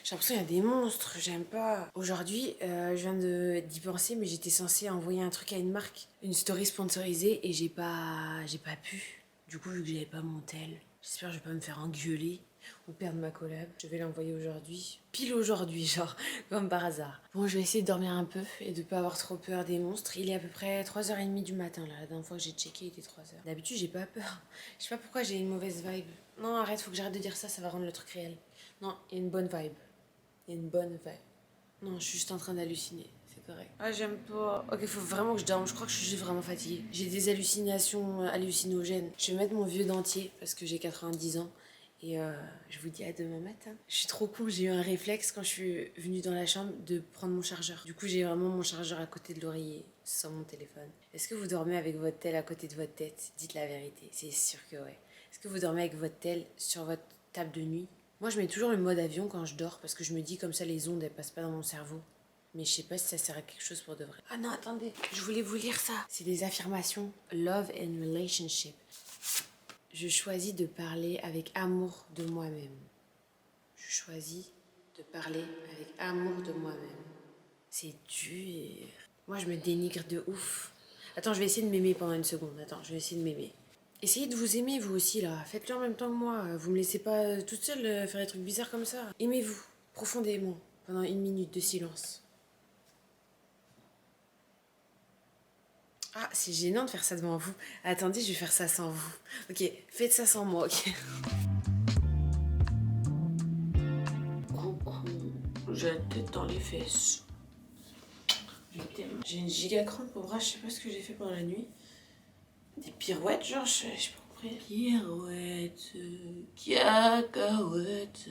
J'ai l'impression qu'il y a des monstres. J'aime pas. Aujourd'hui, je viens d'y penser, mais j'étais censée envoyer un truc à une marque, une story sponsorisée, et j'ai pas pu. Du coup, vu que j'avais pas mon tel, j'espère que je vais pas me faire engueuler ou perdre ma collab. Je vais l'envoyer aujourd'hui. Pile aujourd'hui, genre, comme par hasard. Bon, je vais essayer de dormir un peu et de pas avoir trop peur des monstres. Il est à peu près 3h30 du matin, là. La dernière fois que j'ai checké, il était 3h. D'habitude, j'ai pas peur. Je sais pas pourquoi j'ai une mauvaise vibe. Non, arrête, faut que j'arrête de dire ça, ça va rendre le truc réel. Non, il y a une bonne vibe. Il y a une bonne vibe. Non, je suis juste en train d'halluciner. C'est correct. Ah, j'aime pas. Ok, faut vraiment que je dorme. Je crois que je suis juste vraiment fatiguée. J'ai des hallucinations hallucinogènes. Je vais mettre mon vieux dentier parce que j'ai 90 ans. Et je vous dis à demain matin. Je suis trop con, j'ai eu un réflexe quand je suis venue dans la chambre de prendre mon chargeur. Du coup, j'ai vraiment mon chargeur à côté de l'oreiller, sans mon téléphone. Est-ce que vous dormez avec votre tel à côté de votre tête? Dites la vérité, c'est sûr que ouais. Est-ce que vous dormez avec votre tel sur votre table de nuit? Moi, je mets toujours le mode avion quand je dors parce que je me dis comme ça les ondes elles passent pas dans mon cerveau. Mais je sais pas si ça sert à quelque chose pour de vrai. Ah non, attendez, je voulais vous lire ça. C'est des affirmations. Love and relationship. Je choisis de parler avec amour de moi-même. Je choisis de parler avec amour de moi-même. C'est dur. Moi, je me dénigre de ouf. Attends, je vais essayer de m'aimer pendant une seconde. Attends, je vais essayer de m'aimer. Essayez de vous aimer, vous aussi, là. Faites-le en même temps que moi. Vous me laissez pas toute seule faire des trucs bizarres comme ça. Aimez-vous, profondément, pendant 1 minute de silence. Ah, c'est gênant de faire ça devant vous. Attendez, je vais faire ça sans vous. Ok, faites ça sans moi, ok. Coucou, j'ai la tête dans les fesses. J'ai une giga crampe au bras, je sais pas ce que j'ai fait pendant la nuit. Des pirouettes, genre, j'ai pas compris. Pirouettes, cacahuètes.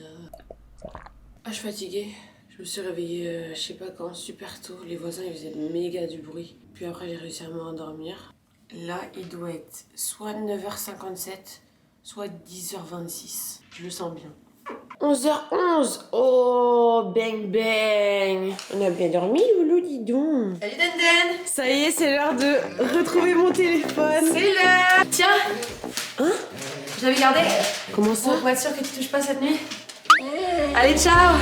Ah, je suis fatiguée. Je me suis réveillée, je sais pas quand, super tôt. Les voisins, ils faisaient méga du bruit. Puis après, j'ai réussi à me rendormir. Là, il doit être soit 9h57, soit 10h26. Je le sens bien. 11h11. Oh, bang bang. On a bien dormi, Loulou, dis donc. Salut Denden. Ça y est, c'est l'heure de retrouver mon téléphone. C'est l'heure. Tiens. Hein? Je l'avais gardé. Comment ça? Pour être sûr que tu touches pas cette nuit. Allez, ciao.